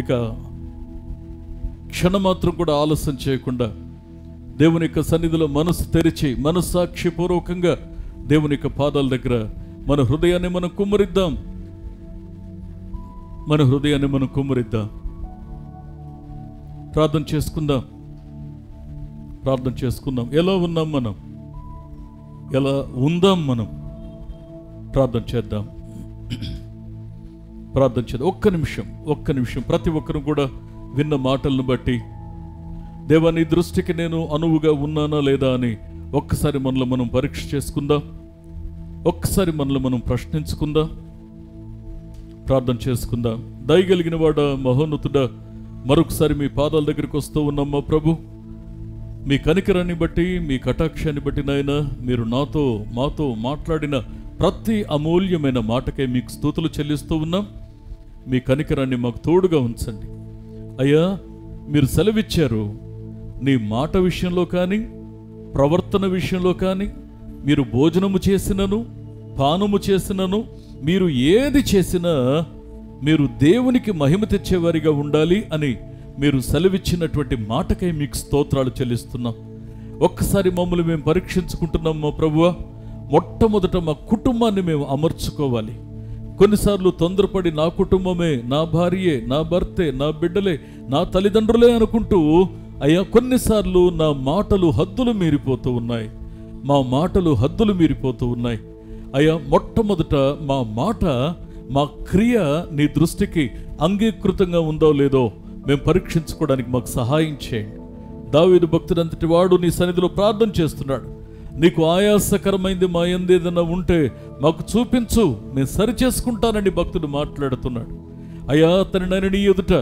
ఇక క్షణమాత్రం కూడా ఆలస్యం చేయకుండా దేవుని యొక్క సన్నిధిలో మనసు తెరిచి, మనస్సాక్షిపూర్వకంగా దేవుని యొక్క పాదాల దగ్గర మన హృదయాన్ని మనం కుమ్మరిద్దాం. ప్రార్థన చేసుకుందాం. ఎలా ఉందాం మనం? ప్రార్థన చేద్దాం. ఒక్క నిమిషం ప్రతి ఒక్కరు కూడా విన్న మాటలను బట్టి దేవా నీ దృష్టికి నేను అనువుగా ఉన్నానా లేదా అని ఒక్కసారి మనలో మనం పరీక్ష చేసుకుందాం. ఒక్కసారి మనలో మనం ప్రశ్నించుకుందాం, ప్రార్థన చేసుకుందాం. దయగలిగిన వాడ మహోన్నతుడా, మరొకసారి మీ పాదాల దగ్గరికి వస్తూ ఉన్నామా ప్రభు. మీ కనికరాన్ని బట్టి, మీ కటాక్షాన్ని బట్టి నాయన, మీరు మాతో మాట్లాడిన ప్రతి అమూల్యమైన మాటకే మీకు స్తుతులు చెల్లిస్తూ ఉన్నాం. మీ కనికరాన్ని మాకు తోడుగా ఉంచండి అయ్యా. మీరు సెలవిచ్చారు, నీ మాట విషయంలో కానీ, ప్రవర్తన విషయంలో కానీ, మీరు భోజనము చేసినను పానము చేసినను, మీరు ఏది చేసినా మీరు దేవునికి మహిమ తెచ్చేవారిగా ఉండాలి అని మీరు సెలవిచ్చినటువంటి మాటకై మీకు స్తోత్రాలు చెల్లిస్తున్నాం. ఒక్కసారి మమ్మల్ని మేము పరీక్షించుకుంటున్నాం మా ప్రభువా. మొట్టమొదట మా కుటుంబాన్ని మేము అమర్చుకోవాలి. కొన్నిసార్లు తొందరపడి నా కుటుంబమే, నా భార్యే, నా భర్తే, నా బిడ్డలే, నా తల్లిదండ్రులే అనుకుంటూ అయ్యా కొన్నిసార్లు నా మాటలు హద్దులు మీరిపోతూ ఉన్నాయి. మా మాటలు హద్దులు మీరిపోతూ ఉన్నాయి అయ్యా. మొట్టమొదట మా మాట, మా క్రియ నీ దృష్టికి అంగీకృతంగా ఉందో లేదో మేము పరీక్షించుకోవడానికి మాకు సహాయం చేయండి. దావీదు భక్తుడంతటి వాడు నీ సన్నిధిలో ప్రార్థన చేస్తున్నాడు. నీకు ఆయాసకరమైంది మా యందు ఏదైనా ఉంటే మాకు చూపించు, నేను సరి చేసుకుంటానని భక్తుడు మాట్లాడుతున్నాడు. అయ్యా అతనినైనా నీ ఎదుట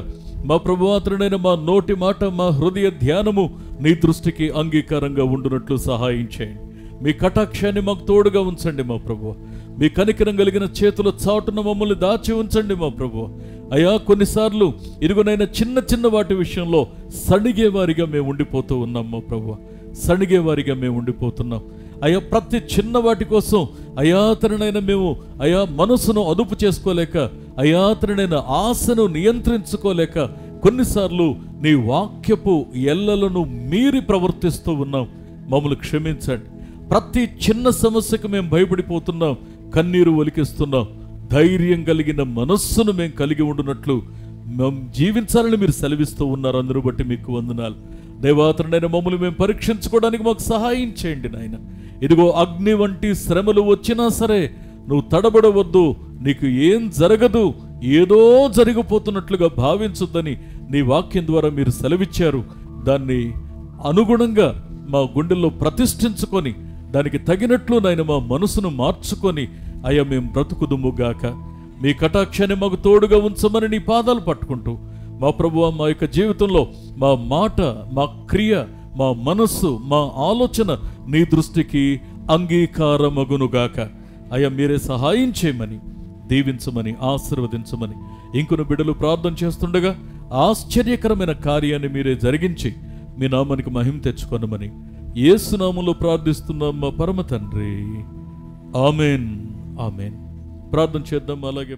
మా ప్రభువా, అతనినైనా మా నోటి మాట, మా హృదయ ధ్యానము నీ దృష్టికి అంగీకారంగా ఉండునట్లు సహాయం చేయండి. మీ కటాక్షాన్ని మాకు తోడుగా ఉంచండి మా ప్రభువా. మీ కనికరం కలిగిన చేతుల చాటున మమ్మల్ని దాచి ఉంచండి మా ప్రభువా. అయ్యా కొన్నిసార్లు ఇరుగునైనా చిన్న వాటి విషయంలో సణిగేవారిగా మేము ఉండిపోతూ ఉన్నాం మా ప్రభువా. సణిగేవారిగా మేము ఉండిపోతున్నాం అయ్యా. ప్రతి చిన్న వాటి కోసం అయాతనైనా మేము అయా మనసును అదుపు చేసుకోలేక, అయాతనైన ఆశను నియంత్రించుకోలేక కొన్నిసార్లు నీ వాక్యపు ఎల్లలను మీరి ప్రవర్తిస్తూ ఉన్నాం. మమ్మల్ని క్షమించండి. ప్రతి చిన్న సమస్యకు మేము భయపడిపోతున్నాం, కన్నీరు ఒలికిస్తున్నాం. ధైర్యం కలిగిన మనస్సును మేము కలిగి ఉండునట్లు మేము జీవించాలని మీరు సెలవిస్తూ ఉన్నారు. అందరూ బట్టి మీకు వందనాలు దేవాతనైనా. మమ్మల్ని మేము పరీక్షించుకోవడానికి మాకు సహాయం చేయండి నాయన. ఇదిగో అగ్ని వంటి శ్రమలు వచ్చినా సరే నువ్వు తడబడవద్దు, నీకు ఏం జరగదు, ఏదో జరిగిపోతున్నట్లుగా భావించొద్దని నీ వాక్యం ద్వారా మీరు సెలవిచ్చారు. దాన్ని అనుగుణంగా మా గుండెల్లో ప్రతిష్ఠించుకొని దానికి తగినట్లు నాయన మా మనసును మార్చుకొని అయ్యా మేము బ్రతుకుదుముగాక. మీ కటాక్షాన్ని మాకు తోడుగా ఉంచమని నీ పాదాలు పట్టుకుంటూ మా ప్రభువా, మా యొక్క జీవితంలో మా మాట, మా క్రియ, మా మనస్సు, మా ఆలోచన నీ దృష్టికి అంగీకారమగునుగాక. అయ్యా మీరే సహాయం చేయమని, దీవించమని, ఆశీర్వదించమని ఇంకొన్ని బిడ్డలు ప్రార్థన చేస్తుండగా ఆశ్చర్యకరమైన కార్యాన్ని మీరే జరిగించి మీ నామానికి మహిమ తెచ్చుకొనమని యేసు నామములో ప్రార్థిస్తున్నాం మా పరమ తండ్రి. ఆమెన్. ఆమెన్. ప్రార్థన చేద్దాం. అలాగే